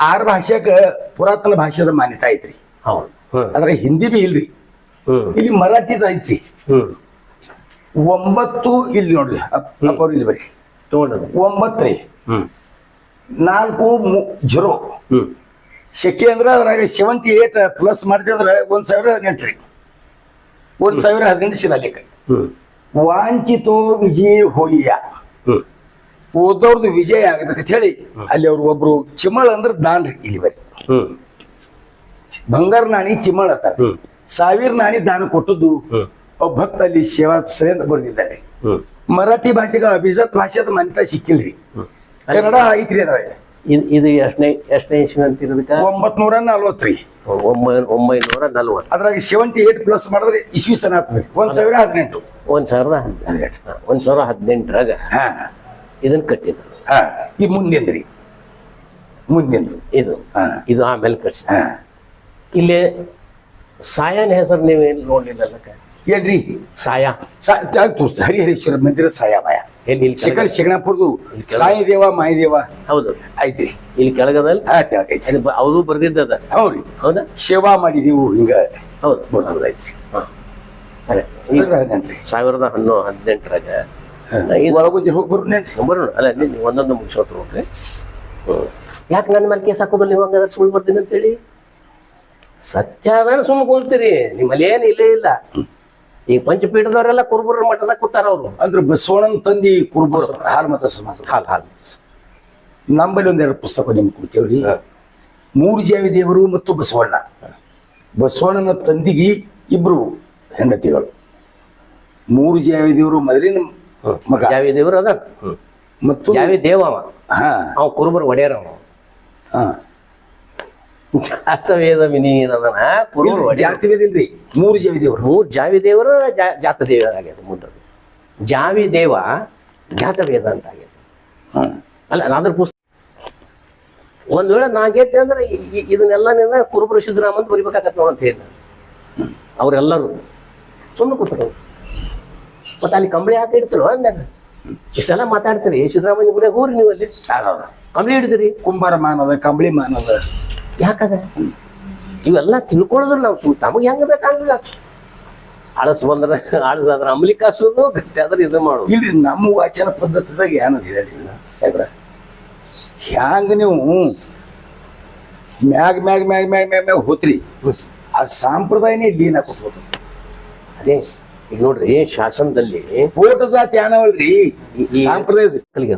6 ಭಾಷೆಗ ಪುರಾತನ ಭಾಷೆದ ಮಾನ್ಯತೆ ಐತ್ರಿ. ಅದ್ರ ಹಿಂದಿ ಬಿ ಇಲ್ರಿ, ಇಲ್ಲಿ ಮರಾಠಿದ ಐತ್ರಿ. 9 ಇಲ್ಲಿ ನೋಡ್ರಿ ಅಪ್ಪ ಇಲ್ಲಿ ಬರೀ 9 ರೀ. 4 0 ಶೆಕೆ ಅಂದ್ರೆ ಅದ್ರಾಗ 78 ಪ್ಲಸ್ ಮಾಡಿದೆ ಅಂದ್ರೆ 1018 ರೀ. 1018 ಶಿಲಾಲೇಖ. ವಾಂಚಿತೋ ವಿಜಯ ಹೋಯ್ಯ, ಓದೋರ್ದು ವಿಜಯ ಆಗ್ಬೇಕಂತ ಹೇಳಿ ಅಲ್ಲಿ ಅವ್ರು ಒಬ್ರು ಚಿಮ್ಮಳ್ ಅಂದ್ರೆ ದಾನ್ರಿ. ಇಲ್ಲಿ ಬರೀ ಬಂಗಾರ ನಾಣಿ ಚಿಮ್ಮಳ್ ಅತ್ತಾರ. 1000 ನಾಣಿ ದಾನ ಕೊಟ್ಟದ್ದು ಒಬ್ಬ ಭಕ್ತ ಅಲ್ಲಿ ಸೇವಾ ಅಂತ ಬರ್ದಿದ್ದಾರೆ. ಮರಾಠಿ ಭಾಷೆಗೆ ಅಭಿಜಾತ್ ಭಾಷೆದ ಮಾನ್ಯತೆ ಸಿಕ್ಕಿಲ್ರಿ. ಕನ್ನಡ ಐತ್ರಿ ಅದ್ರಾಗ. ಇದು ಎಷ್ಟನೇ ಇಸ್ವಿ ಅಂತ ಇರೋದಕ್ಕ 940 ರೀ. 940. ಅದ್ರಾಗ 78 ಪ್ಲಸ್ ಮಾಡಿದ್ರೆ ಇಸ್ವಿ ಸನ ಆಗ್ತದೆ 1018. 1018ರಾಗ ಇದನ್ನ ಕಟ್ಟಿದ್ರು. ಈ ಮುಂದೆಂದ್ರಿ, ಮುಂದೆಂದು ಇದು ಆಮೇಲೆ ಕಟ್ಸಿ. ಇಲ್ಲಿ ಸಾಯನ ಹೆಸರು ನೀವು ಏನು ನೋಡ್ಲಿಲ್ಲಕ್ಕ? ಏನ್ರಿ ಸಾಯ? ಹರಿಹರೇಶ್ವರ ಮಂದಿರ ಸಾಯಾಬಾಯ ಶಿಖರ್ ಶಿಗ್ನಾಪುರದು ಸಾಯಿ ದೇವ ಮಾಯದೇವ. ಹೌದು, ಐತ್ರಿ ಇಲ್ಲಿ ಕೆಳಗದಲ್ಲಿ. ಅವರು ಬರ್ದಿದ್ದದ. ಹೌದ್ರಿ, ಹೌದಾ? ಸೇವಾ ಮಾಡಿದೀವು ಹಿಂಗ. ಹೌದು, ಬರ್ದೈತ್ರಿ. 1018ರಾಗ ಒಳಗೊಂದು ಹೋಗಿ ಬರೋಣ. ಅಲ್ಲ, ಒಂದೊಂದು ಮುಗಿಸೋತ್ರ ಹೋಗ್ರಿ. ಯಾಕೆ ನನ್ನ ಮೇಲೆ ಕೇಸ್ ಹಾಕೋಬಲ್ಲಿ ನೀವು ಹಂಗಾದ್ರೆ ಸುಳ್ಳು ಬರ್ತೀನಿ ಅಂತೇಳಿ? ಸತ್ಯ ಅದಾನ ಸುಮ್ಮನೆ ಕೂಳ್ತೀರಿ, ನಿಮ್ಮಲ್ಲಿ ಏನು ಇಲ್ಲೇ ಇಲ್ಲ. ಈ ಪಂಚಪೀಠದವರೆಲ್ಲ ಕುರುಬರ ಮಠದಾಗ ಕೂತಾರ ಅವರು. ಅಂದ್ರೆ ಬಸವಣ್ಣನ ತಂದಿ ಕುರುಬರ ಹಾಲ್ಮತ ಸಮಾಜ. ಹಾಲ್ ನಮ್ಮಲ್ಲಿ 2 ಪುಸ್ತಕ ನಿಮ್ಗೆ ಕೊಡ್ತೇವ್ರಿ. 3 ಜಾವಿ ದೇವರು ಮತ್ತು ಬಸವಣ್ಣ. ಬಸವಣ್ಣನ ತಂದಿಗೆ 2 ಹೆಂಡತಿಗಳು. 3 ಜಾವಿ ದೇವರು ಮೊದಲಿನ ಮಗ ಜಾವಿ ದೇವರು ಅದ, ಮತ್ತು ಜಾವಿ ದೇವ ಅವ ಕುರುಬರ ಒಡೆಯರ. ಜಾತವೇದ ವಿನೀನದನ ಕುರುಬರು ಜಾತಿವೇದ ಇಲ್ರಿ, 3 ಜಾವಿ ದೇವರು. 3 ಜಾವಿ ದೇವರು ಜಾತ ದೇವ ಆಗ್ಯದ. ಮುಂದದು ಜಾವಿ ದೇವ ಜಾತವೇದ ಅಂತ ಆಗ್ಯದ. ಅಲ್ಲ, ಅದ್ರ ಪುಸ್ತಕ ಒಂದ್ ವೇಳೆ ನಾಗೈತೆ ಅಂದ್ರೆ ಇದನ್ನೆಲ್ಲ ಕುರುಬರು ಸಿದ್ದರಾಮ ಅಂತ ಬರಿಬೇಕಾಗತ್ತೆ ನೋಡಂತ ಹೇಳಿ ಅವ್ರೆಲ್ಲರೂ ಸುಮ್ಮನೆ ಕೂತರು. ಮತ್ತೆ ಅಲ್ಲಿ ಕಂಬಳಿ ಹಾಕಿ ಇಡ್ತರು ಅಂದಾಗ ಇಷ್ಟೆಲ್ಲ ಮಾತಾಡ್ತೀರಿ. ಸಿದ್ದರಾಮಯ್ಯ ಗುಡಿಯಾಗ ಹೋಗ್ರಿ, ನೀವು ಅಲ್ಲಿ ಕಂಬಳಿ ಹಿಡಿದಿರಿ. ಕುಂಬಾರ ಮಾನದ, ಕಂಬಳಿ ಮಾನದ. ಯಾಕದ ಇವೆಲ್ಲ ತಿಳ್ಕೊಳ್ಳೋದಿಲ್ಲ ನಾವು. ಸುಮ್ ತಮಗೆ ಹೆಂಗ ಬೇಕಂಗಿಲ್ಲ. ಆಳಸ್ ಬಂದ್ರೆ ಆಳಸಾದ್ರ ಅಂಬ್ಲಿ ಕಾಸೋದು, ಗಟ್ಟಿ ಆದ್ರೆ ಇದು ಮಾಡೋದು. ಇಲ್ರಿ, ನಮ್ಮ ವಾಚನ ಪದ್ಧತಿದಾಗ ಏನದಿದೆ ಸಾಹೇಬ್ರ, ಹ್ಯಾಂಗ ನೀವು ಮ್ಯಾಗ್ ಮ್ಯಾಗ್ ಮ್ಯಾಗ್ ಮ್ಯಾಗ್ ಮ್ಯಾಗ್ ಮ್ಯಾಗ್ ಹೋತ್ರಿ, ಆ ಸಂಪ್ರದಾಯನೇ ಲೀನ ಕೊಟ್ಬೋದು. ಅದೇ ಈಗ ನೋಡ್ರಿ, ಶಾಸನದಲ್ಲಿ ಪೋಟ ಜಾತಿ ಏನವಲ್ರಿ ಸಂಪ್ರದಾಯದ ಕಲಿಗೆ.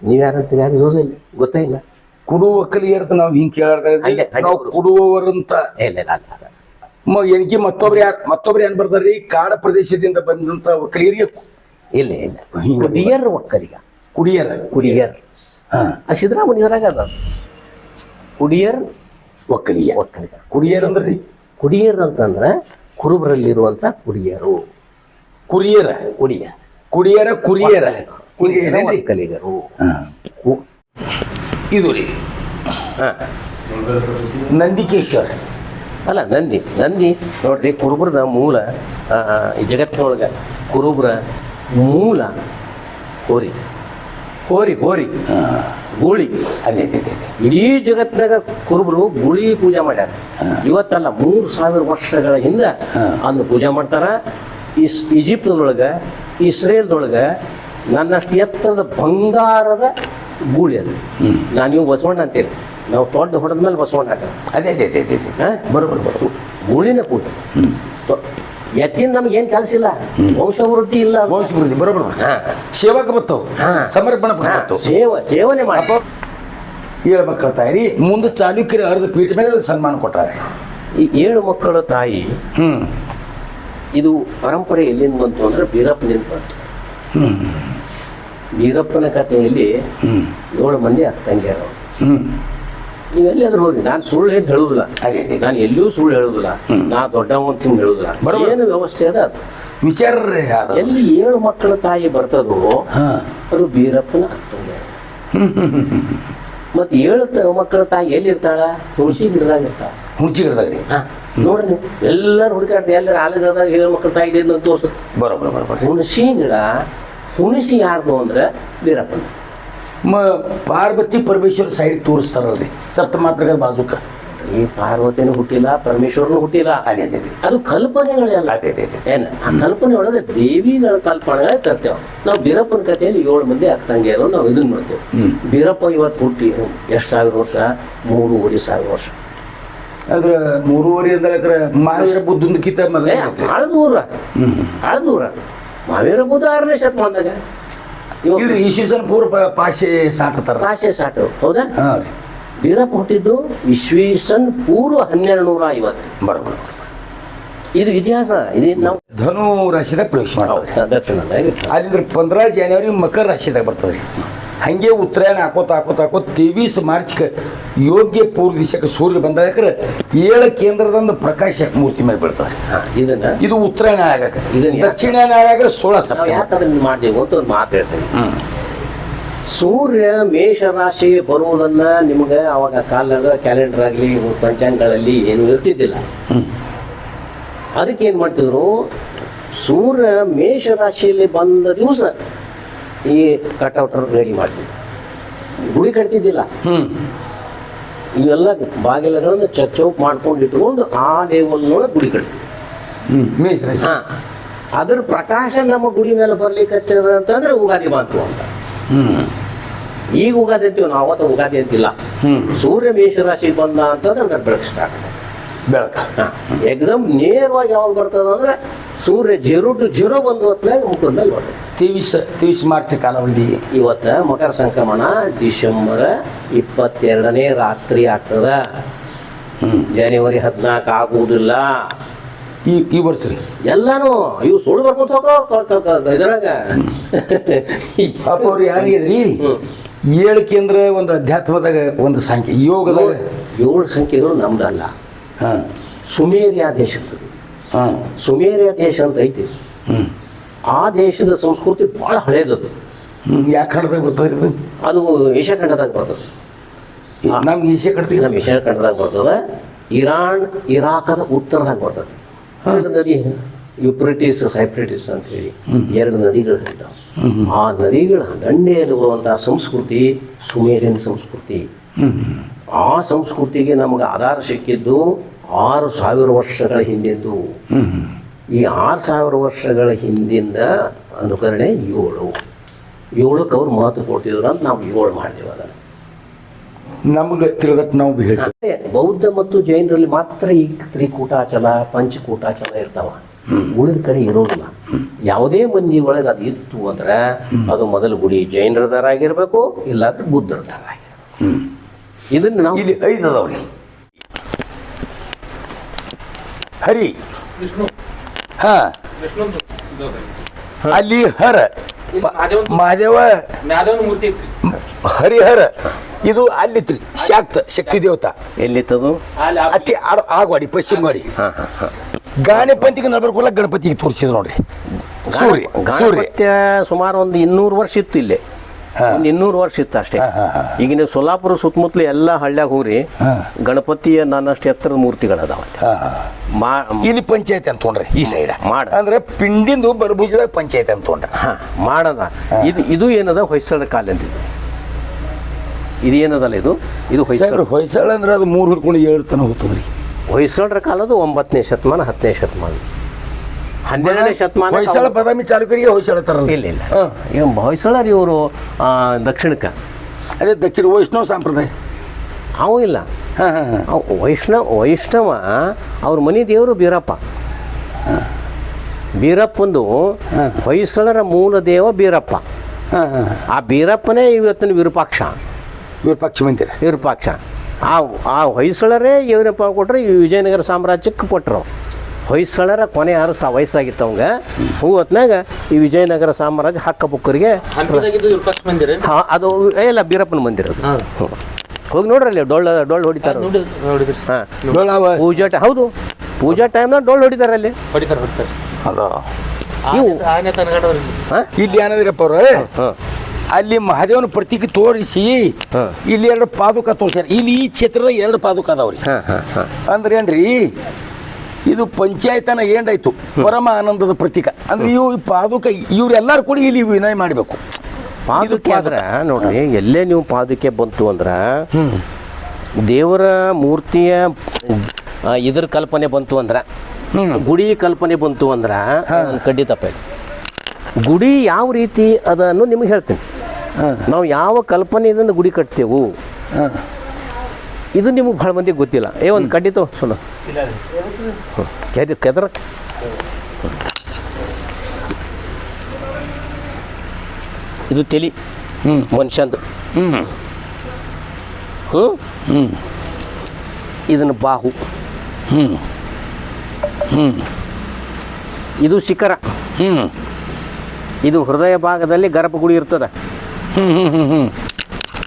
ನೀವ್ಯಾರಂತೀರಿ? ಯಾರು ಇರೋದಿಲ್ಲ, ಗೊತ್ತೇ ಇಲ್ಲ. ಕುಡುವ ಕಲಿಯರ್ತ ನಾವು ಹಿಂಗ್ ಕೇಳಾರ, ನಾವು ಕುಡುವವರಂತ ಎನ್ಕಿ ಮತ್ತೊಬ್ರು ಏನ್ ಬರ್ತಾರ್ರಿ, ಕಾಡ ಪ್ರದೇಶದಿಂದ ಬಂದಂತ ಒಕ್ಕಲಿಗರಿಗೆ ಇಲ್ಲ ಇಲ್ಲ ಕುಡಿಯರ್ ಒಕ್ಕಲಿಗ. ಕುಡಿಯರ್ ಸಿದ್ದರಾಮಯ್ಯರಾಗ ಅದ ಕುಡಿಯರ್ ಒಕ್ಕಲಿಗ. ಕುಡಿಯರ್ ಅಂದ್ರೆ ಕುಡಿಯರ್ ಅಂತಂದ್ರೆ ಕುರುಬರಲ್ಲಿರುವಂತ ಕುಡಿಯರು. ಕುರಿಯರ ಕುಡಿಯರ ಕುರಿಯರ ಒಕ್ಕಲಿಗರು. ಇದು ರೀ ನಂದಿಕೇಶ್ವರ. ಅಲ್ಲ, ನಂದಿ ನೋಡ್ರಿ, ಕುರುಬರದ ಮೂಲ ಈ ಜಗತ್ತಿನೊಳಗ ಕುರುಬರ ಮೂಲ ಹೋರಿ ಗೂಳಿ. ಇಡೀ ಜಗತ್ತಿನಾಗ ಕುರುಬರು ಗೂಳಿ ಪೂಜೆ ಮಾಡ್ಯಾರ. ಇವತ್ತಲ್ಲ, 3000 ವರ್ಷಗಳ ಹಿಂದೆ ಅದನ್ನು ಪೂಜೆ ಮಾಡ್ತಾರ. ಈಜಿಪ್ಟ್ದೊಳಗ, ಇಸ್ರೇಲ್ದೊಳಗ ನನ್ನಷ್ಟು ಎತ್ತರದ ಬಂಗಾರದ ಗೂಳಿ ಅದು. ನೀವು ಬಸವಣ್ಣ ಅಂತೇಳಿ ನಾವು ದೊಡ್ಡ ಹೊಡೆದ ಮೇಲೆ ಬಸವಣ್ಣ ಹಾಕ ಅದೇ ಅದೇ ಅದೇ ಅದೇ ಬರೋಬರು ಮೂಳಿನ ಪೂಜೆ. ಎತ್ತಿನ ನಮ್ಗೆ ಏನು ಕೆಲಸ ಇಲ್ಲ, ವಂಶವೃದ್ಧಿ ಇಲ್ಲ, ವಂಶವೃದ್ಧಿ ಬರೋಬರು. ಸೇವಕ ಬರ್ತವು, ಸಮರ್ಪಣೆ ಬರ್ತವು, ಸೇವನೆ ಮಾಡ. 7 ಮಕ್ಕಳ ತಾಯಿ ಮುಂದೆ ಚಾಲುಕ್ಯರ ಅರ್ಧ ಪೀಠ ಮೇಲೆ ಸನ್ಮಾನ ಕೊಟ್ಟಾರೆ. ಈ 7 ಮಕ್ಕಳ ತಾಯಿ ಇದು ಪರಂಪರೆ ಎಲ್ಲಿಂದ ಬಂತು ಅಂದ್ರೆ ಬೀರಪ್ಪನಿಂದ ಬಂತು. ಬೀರಪ್ಪನ ಕಥೆಯಲ್ಲಿ 7 ಮಂದಿ ಅಕ್ಕ ತಂಗಿಯರು. ನೀವೆಲ್ಲಾದ್ರೂ ಹೋಗಿ, ನಾನು ಸುಳ್ಳು ಏನು ಹೇಳುದಿಲ್ಲ, ನಾನು ಎಲ್ಲೂ ಸುಳ್ಳು ಹೇಳುದಿಲ್ಲ, ನಾ ದೊಡ್ಡವ ಅಂತ ಸುಮ್ಮನೆ ಹೇಳುದಿಲ್ಲ, ಏನು ವ್ಯವಸ್ಥೆ ಅದ ಅದು ವಿಚಾರ. ಎಲ್ಲಿ 7 ಮಕ್ಕಳ ತಾಯಿ ಬರ್ತದೋ ಅದು ಬೀರಪ್ಪನ ಅಕ್ಕ ತಂಗಿಯರು. ಮತ್ತೆ 7 ಮಕ್ಕಳ ತಾಯಿ ಎಲ್ಲಿರ್ತಾಳ? ತುಳಸಿ ಗಿಡದಾಗ ಇರ್ತಾಳ. ಹುಣಸಿ ಗಿಡದಾಗ ರೀ ನೋಡ್ರಿ ನೀವು ಎಲ್ಲರೂ ಹುಡುಕಾಡ್ರಿ, ಎಲ್ಲರೂ ಆಲಗಿಡದಾಗ 7 ಮಕ್ಕಳ ತಾಯಿ ಇದೆ ಅಂತ ತೋರ್ಸ. ಬರೋಬರ. ಹುಣಸಿ ಗಿಡ, ಹುಣಸಿ ಯಾರ್ದು ಅಂದ್ರೆ ಬೀರಪ್ಪನ. ಪಾರ್ವತಿ ಪರಮೇಶ್ವರ ಸೈಡ್ ತೋರಿಸ್ತಾರಲ್ರಿ ಸಪ್ತಮಾತ್ರಗಳ ಬಾಜುಕ. ಈ ಪಾರ್ವತಿನೂ ಹುಟ್ಟಿಲ್ಲ, ಪರಮೇಶ್ವರನು ಹುಟ್ಟಿಲ್ಲ, ಅದೇ ಅದು ಕಲ್ಪನೆಗಳೆಲ್ಲ. ಏನ ಆ ಕಲ್ಪನೆ ಒಳಗೆ ದೇವಿಗಳ ಕಲ್ಪನೆಗಳೇ ತರ್ತೇವೆ ನಾವು. ಬೀರಪ್ಪನ ಕಥೆಯಲ್ಲಿ 7 ಮಂದಿ ಅಕ್ಕ ತಂಗಿಯರು ನಾವು ಇದನ್ನ ಮಾಡ್ತೇವೆ. ಬೀರಪ್ಪ ಇವತ್ತು ಹುಟ್ಟಿ ಎಷ್ಟು ಸಾವಿರ ವರ್ಷ? 3,500 ವರ್ಷ. ಅದ್ರ 3.5 ಅಂದ್ರೆ ಮಹಾವೀರ ಬುದ್ಧಂದಕ್ಕಿಂತ ಹಳದೂರ ಮಹಾವೀರ ಬುದ್ಧ 6ನೇ ಶತಮಾನದಾಗ. ಈಶ್ವರನ ಪೂರ್ವ ಪಾಶೆ ಸಾಟ್ತಾರ. ಪಾಶೆ ಸಾಟು ಹೌದಾ? ಬೀರಪ್ಪ ಹುಟ್ಟಿದ್ದು ಇಸ್ವೀಸನ್ ಪೂರ್ವ 1250. ಬರೋಬರ. ಇದು ಇತಿಹಾಸ. ಇದು ನಾವು ಧನು ರಾಶಿದಾಗ ಪ್ರವೇಶ ಮಾಡ್ತಾರೆ ದಕ್ಷಿಣದಾಗ. ಅಲ್ಲಿಂದ್ರ 15 ಜನವರಿ ಮಕರ ರಾಶಿದಾಗ ಬರ್ತದೆ. ಹಂಗೆ ಉತ್ತರಾಯಣ ಹಾಕೋತ 23 ಮಾರ್ಚ್ಗೆ ಯೋಗ್ಯ ಪೂರ್ವ ದಿಶಕ್ಕೆ ಸೂರ್ಯ ಬಂದಾಕ್ರೆ 7 ಕೇಂದ್ರದಿಂದ ಪ್ರಕಾಶ ಮೂರ್ತಿ ಮೇಲೆ ಬೀಳ್ತಾರೆ. ಇದು ಉತ್ತರಾಯಣ ಆಗಕ್ಕೆ. ದಕ್ಷಿಣಾಯಣ ಆಗಾಗ 16 ಯಾಕಂದ್ರೆ ಮಾಡ್ತೀವಿ ಅಂತ ಒಂದು ಮಾತು ಹೇಳ್ತೇನೆ. ಸೂರ್ಯ ಮೇಷ ರಾಶಿ ಬರುವುದನ್ನ ನಿಮ್ಗೆ ಅವಾಗ ಕಾಲದ ಕ್ಯಾಲೆಂಡರ್ ಆಗಲಿ ಪಂಚಾಂಗಗಳಲ್ಲಿ ಏನು ಇರ್ತಿದ್ದಿಲ್ಲ. ಅದಕ್ಕೆ ಏನು ಮಾಡ್ತಿದ್ರು, ಸೂರ್ಯ ಮೇಷ ರಾಶಿಯಲ್ಲಿ ಬಂದ ದಿವಸ ಈ ಕಟ್ಔಟರ್ ರೆಡಿ ಮಾಡ್ತಿದ್ರು. ಗುಡಿ ಕಟ್ತಿದ್ದಿಲ್ಲ. ಇವೆಲ್ಲ ಬಾಗಿಲಗಳನ್ನು ಚೌಕ್ ಮಾಡ್ಕೊಂಡು ಇಟ್ಕೊಂಡು ಆ ಲೆವೆಲ್ನೊಳಗೆ ಗುಡಿ ಕಟ್ತೀವಿ. ಅದ್ರ ಪ್ರಕಾಶ ನಮ್ಮ ಗುಡಿ ಮೇಲೆ ಬರ್ಲಿಕ್ಕೆ ಅಂತಂದ್ರೆ ಉಗಾದಿ ಬಂತು ಅಂತ. ಈಗ ಉಗಾದಿ ಅಂತೀವಿ ನಾವು, ಅವತ್ತು ಉಗಾದಿ ಅಂತಿಲ್ಲ. ಸೂರ್ಯ ಮೇಷರಾಶಿ ಬಂದ ಅಂತಂದ್ರೆ ಬೆಳಕು ಸ್ಟಾರ್ಟ್ ಆಗುತ್ತೆ. ಬೆಳಕು ಎಕ್ದಮ್ ನೇರವಾಗಿ ಯಾವಾಗ ಬರ್ತದ ಅಂದ್ರೆ ಸೂರ್ಯ 0 ಬಂದು ಹೊತ್ನಾಗ ಮುಖದ ಮೇಲೆ ಬರ್ತದೆ. 23 ಮಾರ್ಚ್ ಕಾಲಾವಧಿ. ಇವತ್ತ ಮಕರ ಸಂಕ್ರಮಣ ಡಿಸೆಂಬರ್ 22ನೇ ರಾತ್ರಿ ಆಗ್ತದ. ಜನವರಿ 14 ಆಗುವುದಿಲ್ಲ ಈ ವರ್ಷ ರೀ. ಎಲ್ಲಾನು ಇವು ಸುಳ್ಳು ಬರ್ಕೊಂತ ಹೋಗೋ ಇದ್ರಾಗ. ಅವ್ರು ಯಾರಿಗಿದ್ರಿ 7 ಕೇಂದ್ರ ಒಂದು ಅಧ್ಯಾತ್ಮದಾಗ ಒಂದು ಸಂಖ್ಯೆ ಯೋಗದಾಗ 7 ಸಂಖ್ಯೆಗಳು ನಮ್ದಲ್ಲ. ಸುಮೇರಿಯಾ ದೇಶದ್ದು. ಸುಮೇರಿಯಾ ದೇಶ ಅಂತ ಐತಿ. ಆ ದೇಶದ ಸಂಸ್ಕೃತಿ ಬಹಳ ಹಳೇದದು. ಯಾಕೆ ಖಂಡದಾಗ ಬರ್ತದೆ ಅದು ಏಷ್ಯಾ ಖಂಡದಾಗ ಬರ್ತದೆ. ನಮ್ಗೆ ಏಷ್ಯಾ ಖಂಡದಾಗ ಬರ್ತದೆ. ಇರಾನ್ ಇರಾಕದ ಉತ್ತರದಾಗ ಬರ್ತದೆ. 2 ನದಿ, ಯುಪ್ರಿಟಿಸ್ ಸೈಪ್ರಿಟಿಸ್ ಅಂತ ಹೇಳಿ 2 ನದಿಗಳು ಇರ್ತಾವೆ. ಆ ನದಿಗಳ ದಂಡೆಯಲ್ಲಿ ಬರುವಂತಹ ಸಂಸ್ಕೃತಿ ಸುಮೇರಿಯನ್ ಸಂಸ್ಕೃತಿ. ಆ ಸಂಸ್ಕೃತಿಗೆ ನಮಗೆ ಆಧಾರ ಸಿಕ್ಕಿದ್ದು 6,000 ವರ್ಷಗಳ ಹಿಂದಿದ್ದು. ಈ 6,000 ವರ್ಷಗಳ ಹಿಂದಿಂದ ಅನುಕರಣೆ 7ಕ್ಕೆ ಅವ್ರು ಮಹತ್ವ ಕೊಡ್ತಿದ್ರು ಅಂತ ನಾವು 7 ಮಾಡಿದೆವು. ಅದನ್ನು ನಮಗೆ ತಿಳಿದಟ್ಟು ನಾವು ಹೇಳ್ತೇವೆ. ಬೌದ್ಧ ಮತ್ತು ಜೈನರಲ್ಲಿ ಮಾತ್ರ ಈ ತ್ರಿಕೂಟಾಚಲ ಪಂಚಕೂಟಾಚಲ ಇರ್ತಾವ. ಉಳಿದ ಕಡೆ ಇರೋದಿಲ್ಲ. ಯಾವುದೇ ಮಂದಿ ಒಳಗೆ ಅದು ಇತ್ತು ಅಂದ್ರೆ ಅದು ಮೊದಲು ಗುಡಿ ಜೈನರದಾರಾಗಿರ್ಬೇಕು, ಇಲ್ಲಾಂದ್ರೆ ಬುದ್ಧರದಾರಾಗಿರ್ಬೇಕು. ಇದನ್ನು ನಾವು ಇಲ್ಲಿ 5 ಅದಾವ್ರಿ. ಹರಿ ಅಲ್ಲಿ ಹರ ಮಹಾದೇವ ಹರಿಹರ ಇದು ಅಲ್ಲಿತ್ರಿ. ಶಕ್ತಿ ದೇವತಾ ಎಲ್ಲಿತ್ತದು? ಅಚ್ಚಿ ಆಗವಾಡಿ ಪಶ್ಚಿಮ ಗಾಡಿ ಗಾಣಿಪಂತಿಗೆ ನಡ್ಬರ್ಕೊಲ್ಲ ಗಣಪತಿಗೆ ತೋರಿಸಿದ್ರು ನೋಡ್ರಿ. ಸೂರ್ಯ ಸುಮಾರು ಒಂದು 200 ವರ್ಷ ಇತ್ತು. ಇಲ್ಲೇ 200 ವರ್ಷ ಇತ್ತು ಅಷ್ಟೇ. ಈಗ ನೀವು ಸೊಲ್ಲಾಪುರ ಸುತ್ತಮುತ್ತಲು ಎಲ್ಲ ಹಳ್ಳ್ಯಾಗ ಹೋಗ್ರಿ, ಗಣಪತಿಯ ನನ್ನಷ್ಟು ಎತ್ತರದ ಮೂರ್ತಿಗಳದಾವ. ಇಲ್ಲಿ ಪಂಚಾಯತ್ ಅಂತ ತೊಗೊಂಡ್ರೆ ಈ ಸೈಡ್ ಅಂದ್ರೆ ಪಿಂಡಿಂದು ಬಲಭುಜದಾಗ ಪಂಚಾಯತ್ ಅಂತ ತೊಗೊಂಡ್ರೆ ಮಾಡದ. ಇದು ಏನದ ಹೊಯ್ಸಳ ಕಾಲ ಅಂತಿದ್ದು. ಇದು ಏನದಲ್ಲ, ಇದು ಹೊಯ್ಸಳ ಅಂದ್ರೆ ಅದು 3 ಹಿಡ್ಕೊಂಡು 7 ತನಕ ಹೋಗ್ತದ್ರಿ. ಹೊಯ್ಸಳರ ಕಾಲದು 9ನೇ ಶತಮಾನ 10ನೇ ಶತಮಾನ 12ನೇ ಶತಮಾನ. ಹೊಯ್ಸಳ ಬಾದಾಮಿ ಚಾಲುಕ್ಯರಿಗೆ ಹೊಯ್ಸಳ ತರ ಇಲ್ಲ. ಈಗ ಹೊಯ್ಸಳರು ಇವರು ದಕ್ಷಿಣಕ್ಕೆ, ಅದೇ ದಕ್ಷಿಣ ವೈಷ್ಣವ ಸಂಪ್ರದಾಯ. ಅವ ಇಲ್ಲ, ಹಾಂ ಹಾಂ ಹಾಂ ವೈಷ್ಣವ ಅವ್ರ ಮನೆ ದೇವರು ಬೀರಪ್ಪ. ಬೀರಪ್ಪಂದು ಹೊಯ್ಸಳರ ಮೂಲ ದೇವ ಬೀರಪ್ಪ. ಹಾಂ ಹಾಂ ಆ ಬೀರಪ್ಪನೇ ಇವತ್ತಿನ ವಿರೂಪಾಕ್ಷ. ವಿರೂಪಾಕ್ಷ ಮಂದಿರ. ವಿರೂಪಾಕ್ಷ ಆ ಹೊಯ್ಸಳರೇ ಏನಪ್ಪ ಕೊಟ್ಟರೆ ಈ ವಿಜಯನಗರ ಸಾಮ್ರಾಜ್ಯಕ್ಕೆ ಕೊಟ್ಟರು. ಹೊಯ್ಸಳರ ಕೊನೆ ಅರಸ ವಯಸ್ಸಾಗಿತ್ತು ಅವಂಗ. ಹೊತ್ನಾಗ ಈ ವಿಜಯನಗರ ಸಾಮ್ರಾಜ್ಯ ಹಕ್ಕ ಬುಕ್ಕರಿಗೆ ಅದು ಎಲ್ಲ ಬೀರಪ್ಪನ ಮಂದಿರ. ಅದು ಹೋಗಿ ನೋಡ್ರಿ ಅಲ್ಲಿ ಡೊಳ್ಳು ಹೊಡಿತಾರೆ. ಹಾಂ, ಪೂಜಾ ಹೌದು, ಪೂಜಾ ಟೈಮ್ನಾಗ ಡೊಳ್ಳು ಹೊಡಿತಾರೆ ಅಲ್ಲಿ. ಅಲೋ ಇವು ಇಲ್ಲಿ ಏನಂದ್ರಪ್ಪ ಅವ್ರ, ಅಲ್ಲಿ ಮಹಾದೇವನ ಪ್ರತೀಕ ತೋರಿಸಿ ಇಲ್ಲಿ 2 ಪಾದುಕ ತೋರಿಸ್ಯಾರ. ಇಲ್ಲಿ ಈ ಕ್ಷೇತ್ರದ 2 ಪಾದುಕ ಅದಾವ್ರಿ. ಅಂದ್ರೆ ಏನ್ರಿ, ಇದು ಪಂಚಾಯತನ ಏನಾಯ್ತು ಪರಮ ಆನಂದದ ಪ್ರತೀಕ. ಅಂದ್ರೆ ಇವು ಪಾದುಕ ಇವ್ರೆಲ್ಲರೂ ಕೂಡ ಇಲ್ಲಿ ವಿನಯ ಮಾಡಬೇಕು. ಪಾದುಕೆ ಆದ್ರೆ ನೋಡ್ರಿ, ಎಲ್ಲೇ ನೀವು ಪಾದುಕೆ ಬಂತು ಅಂದ್ರೆ ದೇವರ ಮೂರ್ತಿಯ ಇದ್ರ ಕಲ್ಪನೆ ಬಂತು ಅಂದ್ರೆ, ಗುಡಿ ಕಲ್ಪನೆ ಬಂತು ಅಂದ್ರೆ ಖಂಡಿತ ತಪ್ಪ. ಗುಡಿ ಯಾವ ರೀತಿ ಅದನ್ನು ನಿಮ್ಗೆ ಹೇಳ್ತೀನಿ. ನಾವು ಯಾವ ಕಲ್ಪನೆಯಿಂದ ಗುಡಿ ಕಟ್ತೇವು ಇದು ನಿಮಗೆ ಭಾಳ ಮಂದಿಗೆ ಗೊತ್ತಿಲ್ಲ. ಒಂದು ಖಂಡಿತ ಸುಳ್ಳು ಕೆದರ ಇದು ತಲೆ ಮನುಷ್ಯಂದು. ಇದನ್ನು ಬಾಹು. ಇದು ಶಿಖರ. ಇದು ಹೃದಯ ಭಾಗದಲ್ಲಿ ಗರ್ಭಗುಡಿ ಇರ್ತದೆ.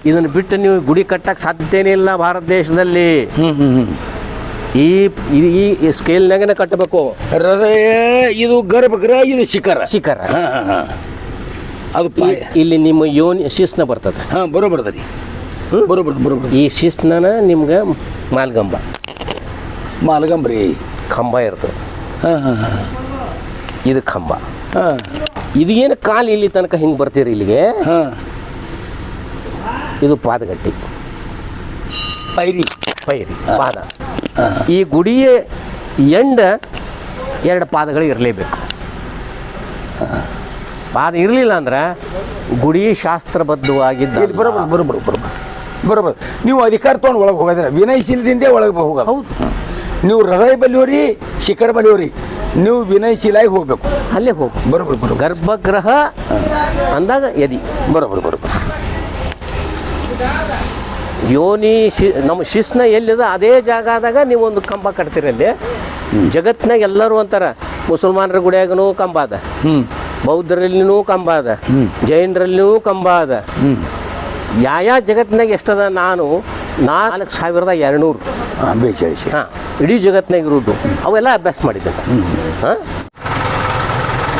ಇದನ್ನು ಬಿಟ್ಟು ನೀವು ಗುಡಿ ಕಟ್ಟಕ್ಕೆ ಸಾಧ್ಯನೇ ಇಲ್ಲ ಭಾರತ ದೇಶದಲ್ಲಿ. ಈ ಸ್ಕೇಲ್ನಾಗನೇ ಕಟ್ಟಬೇಕು. ಹೃದಯ ಇದು ಗರ್ಭಗೃಹ, ಇದು ಶಿಖರ. ಶಿಖರ ಅದು ಇಲ್ಲಿ ನಿಮ್ಮ ಯೋನಿ ಶಿಸ್ನ ಬರ್ತದೆ. ಹಾಂ, ಬರೋಬರ್ ರೀ, ಬರೋಬರ್. ಈ ಶಿಸ್ನ ನಿಮ್ಗೆ ಮಾಲ್ಗಂಬ ಮಾಲ್ಗಂಬ್ರಿ ಕಂಬ ಇರ್ತದೆ. ಹಾಂ ಹಾಂ ಹಾಂ, ಇದು ಕಂಬ. ಹಾಂ, ಇದು ಏನು ಕಾಲು ಇಲ್ಲಿ ತನಕ ಹಿಂಗೆ ಬರ್ತೀರಿ ಇಲ್ಲಿಗೆ. ಹಾಂ, ಇದು ಪಾದಗಟ್ಟಿ, ಪೈರಿ ಪಾದ. ಈ ಗುಡಿಯ ಎಂಡ 2 ಪಾದಗಳು ಇರಲೇಬೇಕು. ಪಾದ ಇರಲಿಲ್ಲ ಅಂದ್ರೆ ಗುಡಿ ಶಾಸ್ತ್ರಬದ್ಧವಾಗಿದ್ದ. ಬರೋಬರ್. ನೀವು ಅಧಿಕಾರ ತೊಗೊಂಡು ಒಳಗೆ ಹೋಗೋದಿಲ್ಲ, ವಿನಯಶೀಲದಿಂದ ಒಳಗೆ ಹೋಗೋದು. ಹೌದು, ನೀವು ಹೃದಯ ಬಲಿಯೋರಿ, ಶಿಖರ ಬಲಿಯೋರಿ, ನೀವು ವಿನಯಶೀಲಾಗಿ ಹೋಗ್ಬೇಕು. ಅಲ್ಲೇ ಹೋಗು. ಬರೋಬರ್. ಗರ್ಭಗೃಹ ಅಂದಾಗ ಎದಿ. ಬರೋಬರ್. ಯೋನಿ ನಮ್ಮ ಶಿಸ್ನ ಎಲ್ಲಿದೆ ಅದೇ ಜಾಗದಾಗ ನೀವು ಒಂದು ಕಂಬ ಕಟ್ತೀರಿ. ಅಲ್ಲಿ ಜಗತ್ನಾಗ ಎಲ್ಲರೂ ಅಂತಾರೆ, ಮುಸಲ್ಮಾನರ ಗುಡಿಯಾಗನೂ ಕಂಬ ಅದ, ಬೌದ್ಧರಲ್ಲಿನೂ ಕಂಬ ಅದ, ಜೈನರಲ್ಲಿನೂ ಕಂಬ ಅದ. ಯಾವ ಜಗತ್ನಾಗ ಎಷ್ಟದ? ನಾನು 4200 ಹಾಂ ಇಡೀ ಜಗತ್ನಾಗ ಇರೋದು. ಅವೆಲ್ಲ ಅಭ್ಯಾಸ ಮಾಡಿದ್ದೆ. ಹಾಂ,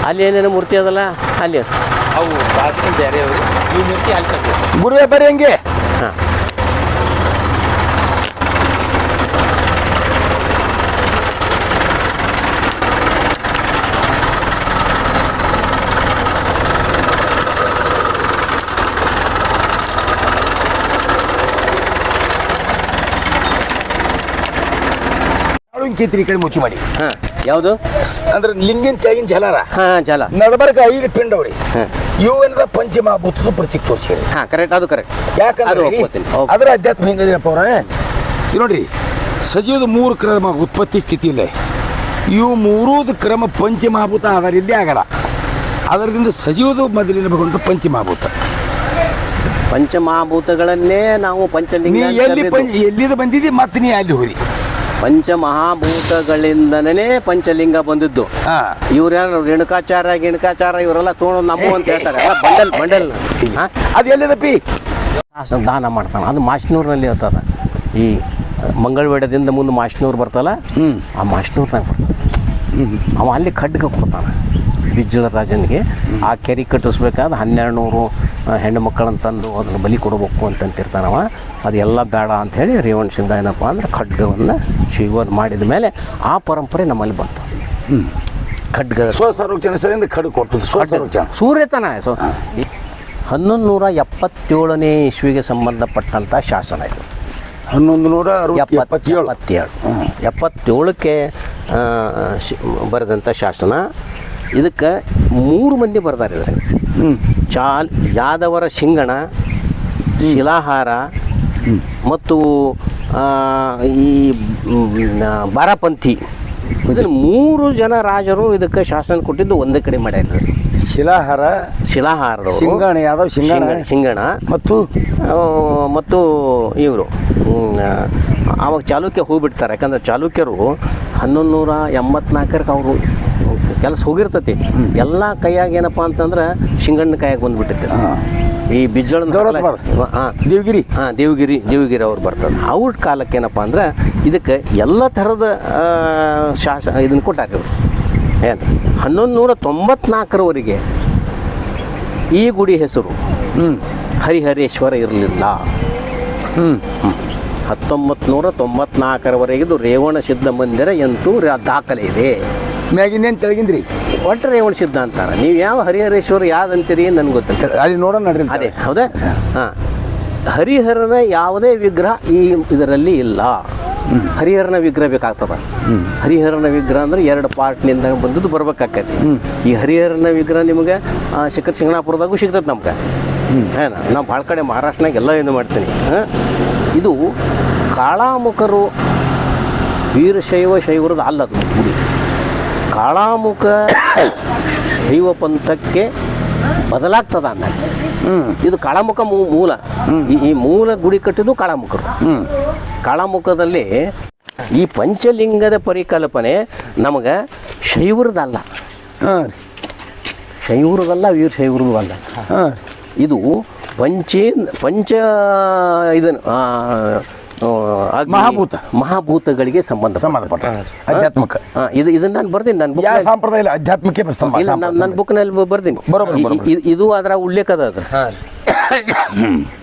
ಅಲ್ಲಿ ಏನೇನು ಮೂರ್ತಿ ಅದಲ್ಲ ಅಲ್ಲಿ ಅವು ಬೇರೆ ಈ ಮೂರ್ತಿ ಅಲ್ಲಿ ತಗೋ ಗುರುವೇ ಬರೀ ಹಂಗೆ. ಹಾಂ, ಕೇತ್ರಿ ಕಡೆ ಮುಚ್ಚಿ ಮಾಡಿ. ಹಾಂ, ಯಾವುದು ಅಂದ್ರೆ ಲಿಂಗಿನ ತೆಗಿನ ಜಲಾರ. ಹಾಂ, ಜಲ ನಡಬರ್ಗ 5 ಪಿಂಡವ್ರಿ. ಇವು ಏನದ ಪಂಚಮಹಾಭೂತದ ಪ್ರತೀಕ ತೋರಿಸಿರಿ. ಹಾಂ, ಕರೆಕ್ಟ್, ಅದು ಕರೆಕ್ಟ್. ಯಾಕಂದ್ರೆ ಅದರ ಅಧ್ಯಾತ್ಮ ಹೆಂಗದಿರಪ್ಪ ಅವ್ರ, ಇದು ನೋಡ್ರಿ, ಸಜೀವದ 3 ಕ್ರಮ ಉತ್ಪತ್ತಿ ಸ್ಥಿತಿ ಇಲ್ಲ. ಇವು 3 ಕ್ರಮ ಪಂಚಮಹಾಭೂತ ಅದರಿಂದ ಆಗಲ್ಲ. ಅದರಿಂದ ಸಜೀವದ ಮೊದಲಿನ ಭಗವಂತ ಪಂಚಮಹಾಭೂತ. ಪಂಚಮಹಾಭೂತಗಳನ್ನೇ ನಾವು ಪಂಚಲಿಂಗ. ಎಲ್ಲಿದ ಬಂದಿದ್ದಿ ಮತ್ತೆ ನೀ ಅಲ್ಲಿ ಹೋದಿ. ಪಂಚಮಹಾಭೂತಗಳಿಂದನೇ ಪಂಚಲಿಂಗ ಬಂದದ್ದು. ಇವ್ರ್ಯಾರು ರೇಣುಕಾಚಾರ ಇವರೆಲ್ಲ ತೊಗೊಂಡು ನಮ್ಮ ಅಂತ ಹೇಳ್ತಾರೆ. ಬಂಡಲ್ ಅದು ಎಲ್ಲಿದಪ್ಪಿ ದಾನ ಮಾಡ್ತಾನೆ. ಅದು ಮಾಶ್ನೂರಿನಲ್ಲಿ ಇರ್ತದೆ. ಈ ಮಂಗಳವೇಡದಿಂದ ಮುಂದೆ ಮಾಶ್ನೂರು ಬರ್ತಲ್ಲ, ಆ ಮಾಶ್ನೂರ್ನಾಗ ಬರ್ತಾನೆ. ಅವ ಅಲ್ಲಿ ಖಡ್ಗ ಕೊಡ್ತಾನೆ ಬಿಜ್ಜಳ ರಾಜನಿಗೆ. ಆ ಕೆರೆ ಕಟ್ಟಿಸ್ಬೇಕಾದ್ರೆ 1200 ಹೆಣ್ಣು ಮಕ್ಕಳನ್ನು ತಂದು ಅದನ್ನು ಬಲಿ ಕೊಡಬೇಕು ಅಂತಂತಿರ್ತಾನವ. ಅದೆಲ್ಲ ಬೇಡ ಅಂಥೇಳಿ ರೇವಣ ಸಿಂಧ ಏನಪ್ಪ ಅಂದ್ರೆ ಖಡ್ಗವನ್ನು ಶಿವನ್ ಮಾಡಿದ ಮೇಲೆ ಆ ಪರಂಪರೆ ನಮ್ಮಲ್ಲಿ ಬಂತು. ಖಡ್ಗ ಸ್ವಸಂರಕ್ಷಣೆ ಖಡ್ಗ ಕೊಟ್ಟು ಸೂರ್ಯತನ 1177ನೇ ಇಸ್ವಿಗೆ ಸಂಬಂಧಪಟ್ಟಂಥ ಶಾಸನ ಇದು. 1177ಕ್ಕೆ ಬರೆದಂಥ ಶಾಸನ. ಇದಕ್ಕೆ 3 ಮಂದಿ ಬರ್ದಾರೆ. ಯಾದವರ ಶಿಂಗಣ, ಶಿಲಾಹಾರ, ಮತ್ತು ಈ ಬಾರಾಪಂಥಿ ಇದನ್ನು 3 ಜನ ರಾಜರು ಇದಕ್ಕೆ ಶಾಸನ ಕೊಟ್ಟಿದ್ದು ಒಂದೇ ಕಡೆ ಮಾಡ್ಯಾರ. ಶಿಲಾಹಾರರು ಶಿಂಗಣ ಯಾದವ್ ಶಿಂಗಣ ಮತ್ತು ಇವರು ಆವಾಗ ಚಾಲುಕ್ಯ ಹೋಗ್ಬಿಡ್ತಾರೆ. ಯಾಕಂದ್ರೆ ಚಾಲುಕ್ಯರು 1184 ಅವರು ಕೆಲಸ ಹೋಗಿರ್ತತಿ. ಎಲ್ಲ ಕೈಯಾಗ ಏನಪ್ಪ ಅಂತಂದ್ರೆ ಶಿಂಗಣ್ಣ ಕೈಯಾಗ ಬಂದ್ಬಿಟ್ಟಿರ್ತಾರೆ. ಈ ಬಿಜ್ಜಳ ದೇವಗಿರಿ ಅವ್ರು ಬರ್ತಾರೆ. ಅವ್ರ ಕಾಲಕ್ಕೆ ಏನಪ್ಪ ಅಂದ್ರೆ ಇದಕ್ಕೆ ಎಲ್ಲ ಥರದ ಇದನ್ನು ಕೊಟ್ಟಾರೆ ಇವರು. ಏನು 1194ರವರೆಗೆ ಈ ಗುಡಿ ಹೆಸರು ಹರಿಹರೇಶ್ವರ ಇರಲಿಲ್ಲ. 1994ರವರೆಗಿದು ರೇವಣ ಸಿದ್ಧ ಮಂದಿರ ಎಂತೂ ದಾಖಲೆ ಇದೆ. ಮ್ಯಾಗಿಂದೇನು ತೆಳಗಿಂದ್ರಿ ಒಟ್ಟು ರೇವಣ ಸಿದ್ಧ ಅಂತಾರೆ. ನೀವು ಯಾವ ಹರಿಹರೇಶ್ವರ ಯಾವ್ದು ಅಂತೀರಿ ನನ್ಗೆ ಗೊತ್ತಿಲ್ಲ. ಅಲ್ಲಿ ನೋಡೋಣ ನಡ್ರಿ. ಅದೇ ಹೌದಾ? ಹಾಂ, ಹರಿಹರನ ಯಾವುದೇ ವಿಗ್ರಹ ಈ ಇದರಲ್ಲಿ ಇಲ್ಲ. ಹರಿಹರನ ವಿಗ್ರಹ ಬೇಕಾಗ್ತದ. ಹರಿಹರನ ವಿಗ್ರಹ ಅಂದ್ರೆ 2 ಪಾರ್ಟ್ನಿಂದ ಬಂದದ್ದು ಬರ್ಬೇಕಾಕೈತಿ. ಈ ಹರಿಹರನ ವಿಗ್ರಹ ನಿಮಗೆ ಶಿಖರ್ ಶಿಂಗಣಾಪುರದಾಗೂ ಸಿಗ್ತದೆ ನಮ್ಗೆ. ಏನ ನಾವು ಭಾಳ ಕಡೆ ಮಹಾರಾಷ್ಟ್ರನಾಗ ಎಲ್ಲ ಏನು ಮಾಡ್ತೀನಿ. ಇದು ಕಾಳಾಮುಖರು ಶೈವರದ ಅಲ್ಲದು ಗುಡಿ. ಕಾಳಾಮುಖ ಶೈವ ಪಂಥಕ್ಕೆ ಬದಲಾಗ್ತದ ಅಂದಾಗ ಇದು ಕಾಳಾಮುಖ ಮೂಲ. ಈ ಮೂಲ ಗುಡಿ ಕಟ್ಟಿದ್ದು ಕಾಳಾಮುಖರು. ಕಾಳಾಮುಖದಲ್ಲಿ ಈ ಪಂಚಲಿಂಗದ ಪರಿಕಲ್ಪನೆ ನಮಗೆ ಶೈವರದಲ್ಲ, ವೀರಶೈವರದ್ದು ಅಲ್ಲ. ಇದು ಪಂಚ ಇದನ್ನು ಮಹಾಭೂತಗಳಿಗೆ ಸಂಬಂಧಪಟ್ಟ ಆಧ್ಯಾತ್ಮಿಕ. ಇದನ್ನ ನಾನು ಬರ್ತೀನಿ. ನನ್ನ ಸಂಪ್ರದಾಯ ಆಧ್ಯಾತ್ಮಿಕ ನನ್ನ ಬುಕ್ನಲ್ಲಿ ಬರ್ತೀನಿ. ಇದು ಅದರ ಉಲ್ಲೇಖ ಅದ.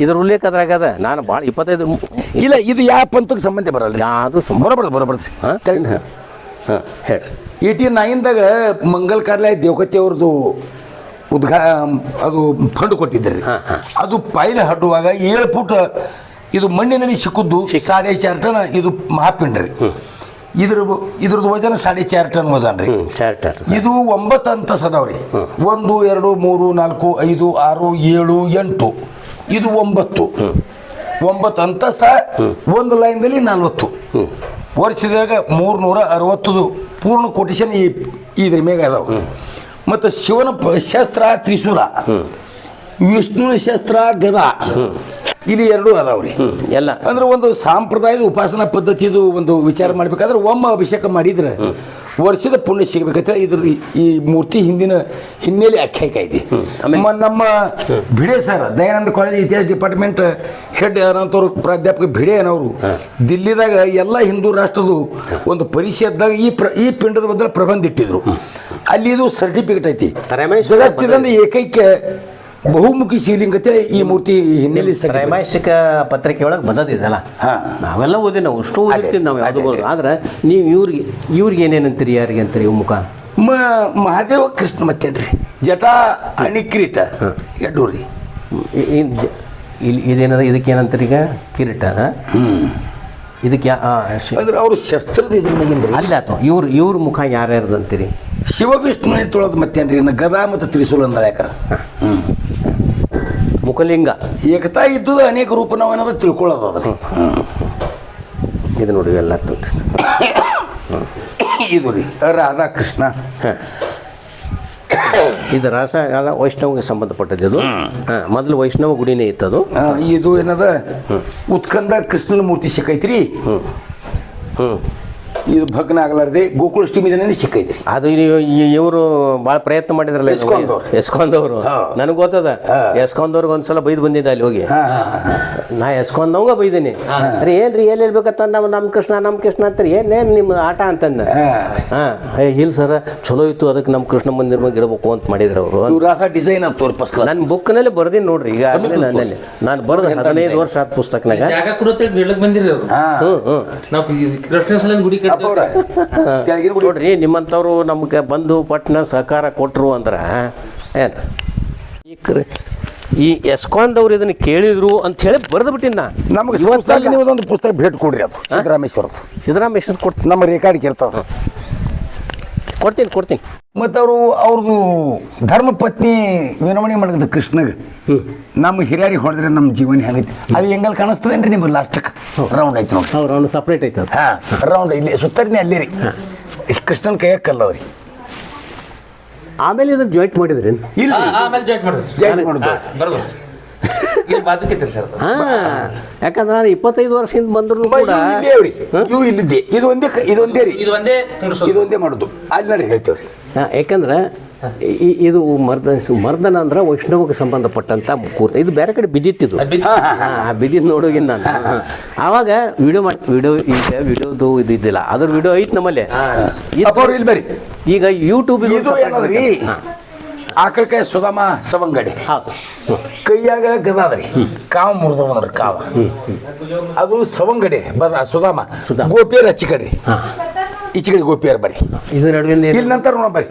ಇದ್ರ ಉಲ್ಲೇಖ ಅದ್ರಾಗದ. ನಾನು ಭಾಳ 25 ಇಲ್ಲ, ಇದು ಯಾವ ಪಂಥಕ್ಕೆ ಸಂಬಂಧ ಬರಲ್ಲ. ಯಾವುದು ಬರೋಬರ್ದು ಹೇಳಿ. 89ದಾಗ ಮಂಗಲ್ ಕಾರ್ಯಾಲಯ ದೇವಕತ್ತಿ ಅವ್ರದ್ದು ಅದು ಫಂಡ್ ಕೊಟ್ಟಿದ್ದಾರೆ. ಅದು ಪೈಲೆ ಹಡ್ಡುವಾಗ 7 ಫುಟ್ ಇದು ಮಣ್ಣಿನಲ್ಲಿ ಸಿಕ್ಕದ್ದು 4.5 ಟನ್. ಇದು ಮಹಾಪಿಂಡ್ ರೀ. ಇದ್ರದ್ದು ವಜನ 4.5 ಟನ್ ವಜನ್ ರೀ. ಇದು 9 ಅಂತಸ್ ಅದಾವ್ರಿ. 1 2 3 4 5 6 7 8. ಇದು 9 ಅಂತಸ. ಒಂದು ಲೈನ್ದಲ್ಲಿ 40 ವರ್ಷದಾಗ 360 ಪೂರ್ಣ ಕೊಟೇಶನ್ ಇದ್ರ ಮೇಗ ಅದಾವ. ಮತ್ತು ಶಿವನ ಶಸ್ತ್ರ ತ್ರಿಶೂಲ, ವಿಷ್ಣುವಿನ ಶಸ್ತ್ರ ಗದಾ, ಇಲ್ಲಿ 2 ಅದಾವ್ರಿ. ಎಲ್ಲ ಅಂದ್ರೆ ಒಂದು ಸಾಂಪ್ರದಾಯದ ಉಪಾಸನಾ ಪದ್ಧತಿದು ಒಂದು ವಿಚಾರ ಮಾಡ್ಬೇಕಾದ್ರೆ ಒಮ್ಮೆ ಅಭಿಷೇಕ ಮಾಡಿದ್ರೆ ವರ್ಷದ ಪುಣ್ಯ ಸಿಗಬೇಕಂತ ಇದ್ರ ಈ ಮೂರ್ತಿ ಹಿಂದಿನ ಹಿನ್ನೆಲೆ ಆಖ್ಯಾಯಿಕ ಐತಿ. ನಮ್ಮ ಭಿಡೆ ಸರ್, ದಯಾನಂದ ಕಾಲೇಜ್ ಇತಿಹಾಸ ಡಿಪಾರ್ಟ್ಮೆಂಟ್ ಹೆಡ್ ಅನ್ನೋರು ಪ್ರಾಧ್ಯಾಪಕ ಭಿಡೆ ಅನ್ನೋರು ದಿಲ್ಲಿದಾಗ ಎಲ್ಲ ಹಿಂದೂ ರಾಷ್ಟ್ರದ ಒಂದು ಪರಿಷತ್ದಾಗ ಈ ಪಿಂಡದ ಬದಲು ಪ್ರಬಂಧ ಇಟ್ಟಿದ್ರು. ಅಲ್ಲಿ ಇದು ಸರ್ಟಿಫಿಕೇಟ್ ಐತಿ. ಜಗತ್ತಿನಲ್ಲಿ ಏಕೈಕ ಬಹುಮುಖಿ ಶಿವಲಿಂಗ ಅಂತೇಳಿ ಈ ಮೂರ್ತಿ ಹಿನ್ನೆಲೆ ತ್ರೈಮಾಸಿಕ ಪತ್ರಿಕೆ ಒಳಗೆ ಬಂದದಿದಲ್ಲ. ನಾವೆಲ್ಲ ಓದಿ, ನಾವು ಅಷ್ಟು ಓದಿರ್ತೀವಿ ನಾವು ಯಾವುದು ಬೋದು. ಆದ್ರೆ ನೀವು ಇವ್ರಿಗೆ ಏನೇನಂತೀರಿ? ಯಾರಿಗೆ ಅಂತೀರಿ ಮುಖ? ಮಹಾದೇವ ಕೃಷ್ಣ ಮತ್ತೇನ್ರಿ ಜಟಾ ಅಣಿಕಿರೀಟ 2 ರೀ. ಇದೇನದ? ಇದಕ್ಕೆ ಏನಂತೀರಿ ಈಗ? ಕಿರೀಟ. ಇದಕ್ಕೆ ಅಂದ್ರೆ ಅವರು ಶಸ್ತ್ರದ ಇದ್ರ ಮ್ಯಾಗಿಂದ್ರಿ ಅಲ್ಲ. ಅಥವಾ ಇವ್ರ ಮುಖ ಯಾರ್ಯಾರ್ದು ಅಂತೀರಿ? ಶಿವವಿಷ್ಣುನೇ ತೊಳೆದು ಮತ್ತೇನ್ರಿ ಗದಾ ಮತ್ತು ತ್ರಿಶೂಲ ಅಂದಳ್ಯಾಕರ. ಮುಖಲಿಂಗ ಏಕತಾ ಇದ್ದುದು ಅನೇಕ ರೂಪ ನಾವು ಏನಾದ್ರು ತಿಳ್ಕೊಳ್ಳೋದು ಅದ. ಇದು ನೋಡಿ ಎಲ್ಲ ಇದು ರೀ ರಾಧಾಕೃಷ್ಣ. ಇದು ವೈಷ್ಣವಗೆ ಸಂಬಂಧಪಟ್ಟದ್ದು. ಇದು ಮೊದಲು ವೈಷ್ಣವ ಗುಡಿನೇ ಇತ್ತದು. ಇದು ಏನದ ಉತ್ಕಂದ ಕೃಷ್ಣನ ಮೂರ್ತಿ ಸಿಕ್ಕೈತ್ರಿ. ಇದು ಭಗ್ನ ಆಗಲಾರ್ದೆ ಗೋಕುಲಾಷ್ಟಮಿ ದಿನ ಸಿಕ್ಕೈತ್ರಿ. ಅದು ಇವರು ಭಾಳ ಪ್ರಯತ್ನ ಮಾಡಿದ್ರಲ್ಲ ಎಸ್ಕೊಂದವ್ರು. ನನಗೆ ಗೊತ್ತದ. ಎಸ್ಕೊಂದವ್ರಿಗೆ ಒಂದ್ಸಲ ಬೈದು ಬಂದಿದ್ದ ಅಲ್ಲಿ ಹೋಗಿ. ನಾ ಎಸ್ಕೊಂದವಂಗ ಬೈದೀನಿ. ಅರೆ ಏನ್ರಿ ಎಲ್ಲಿ ಹೇಳ್ಬೇಕಂತಂದ ನಮ್ಮ ಕೃಷ್ಣ ಅಂತಾರೆ. ಏನೇನು ನಿಮ್ಮ ಆಟ ಅಂತಂದ. ಇಲ್ಲ ಸರ್, ಚಲೋ ಇತ್ತು, ಅದಕ್ಕೆ ನಮ್ಮ ಕೃಷ್ಣ ಮಂದಿರ ಮ್ಯಾಗ ಇಡಬೇಕು ಅಂತ ಮಾಡಿದ್ರು ಅವರು. ಡಿಸೈನ್ ನನ್ನ ಬುಕ್ನಲ್ಲಿ ಬರ್ದೀನಿ ನೋಡ್ರಿ. ಈಗ ನನ್ನಲ್ಲಿ ನಾನು ಬರ್ದು 15 ವರ್ಷ ಆದ ಪುಸ್ತಕನಾಗ. ನೋಡ್ರಿ, ನಿಮ್ಮಂಥವ್ರು ನಮ್ಗೆ ಬಂದು ಪಟ್ನ ಸಹಕಾರ ಕೊಟ್ಟರು ಅಂದ್ರೆ ಏನು ಈ ಎಸ್ಕಾನ್ದವ್ರು ಇದನ್ನು ಕೇಳಿದ್ರು ಅಂತ ಹೇಳಿ ಬರೆದು ಬಿಟ್ಟಿನ. ನಮ್ಗೆ ಒಂದು ಪುಸ್ತಕ ಭೇಟ್ ಕೊಡ್ರಿ. ಅದು ಸಿದ್ದರಾಮೇಶ್ವರ ಕೊಟ್ಟು ನಮ್ಮ ರೇಖಾಡಿಕೆ ಇರ್ತದೆ. ಕೊಡ್ತೀನಿ. ಮತ್ತು ಅವ್ರದ್ದು ಧರ್ಮ ಪತ್ನಿ ವಿನಮಣಿ ಮಾಡಿದ್ರು ಕೃಷ್ಣಗೆ. ನಮ್ಮ ಹಿರಿಯರಿಗೆ ಹೊಡೆದ್ರೆ ನಮ್ಮ ಜೀವನ ಹೆಂಗೈತಿ ಅದು ಹೆಂಗಲ್ಲಿ ಕಾಣಿಸ್ತದೇನ್ರಿ ನಿಮ್ಗೆ ಲಾಸ್ಟಕ್ಕೆ ರೌಂಡ್ ಐತಿ ನೋಡಿ. ರೌಂಡ್ ಸಪ್ರೇಟ್ ಐತೆ. ಹಾಂ, ರೌಂಡ್ ಇಲ್ಲಿ ಸುತ್ತರಿನೇ ಅಲ್ಲಿ ರೀ ಕೃಷ್ಣನ ಕೈಯಕ್ಕಲ್ಲ ಅವ್ರಿ. ಆಮೇಲೆ ಇದನ್ನ ಜಾಯಿಂಟ್ ಮಾಡಿದ್ರಿ? ಇಲ್ಲ, ಆಮೇಲೆ ಜಾಯಿಂಟ್ ಮಾಡುದು ಬರೋದು ಇಲ್ಲಿ ಬಾಜುಕಿತ್ತು ಸರ್. ಯಾಕಂದ್ರೆ ನಾನು 25 ವರ್ಷದಿಂದ ಬಂದ್ರು ಕೂಡ ಇವು ಇಲ್ಲಿದ್ದೆ ಇದೊಂದೇ ರೀ ಇದು ಇದೊಂದೇ ಮಾಡುದು ಅಲ್ಲಿ ನೋಡಿ ಹೇಳ್ತೇವ್ರಿ. ಯಾಕಂದ್ರೆ ಇದು ಮರ್ದನ ಅಂದ್ರೆ ವೈಷ್ಣವಕ್ಕೆ ಸಂಬಂಧಪಟ್ಟಂತ ಕೂರ್ತ. ಇದು ಬೇರೆ ಕಡೆ ಬಿದ್ದಿತ್ತಿದ್ದು, ಬಿದ್ದಿದ್ದು ನೋಡೋಗಿನ್ ನಾನು. ಆವಾಗ ವಿಡಿಯೋದು ಇದು ಇದ್ದಿಲ್ಲ, ಅದ್ರ ವಿಡಿಯೋ ಐತ್ ನಮ್ಮಲ್ಲಿ. ಇಲ್ಲಿ ಬರ್ರಿ, ಈಗ ಯೂಟ್ಯೂಬ್ ಆಕಳಕಾಯಿ ಸುಧಾಮ ಸವಂಗಡಿ ಹೌದು, ಕೈಯಾಗ ಗದಾದ್ರಿ ಕಾವ ಮುರಿದವ ನೋಡ್ರಿ ಕಾವ, ಅದು ಸವಂಗಡಿ ಸುಧಾಮ. ಗೋಪಿಯರ್ ಹಚ್ಚಿ ಕಡ್ರಿ, ಈಚೆ ಕಡೆ ಗೋಪಿಯರ್ ಬರ್ರಿ. ಇದು ನಡುವಿನ ಇಲ್ಲಿ ನಂತರ ನೋಡ ಬರ್ರಿ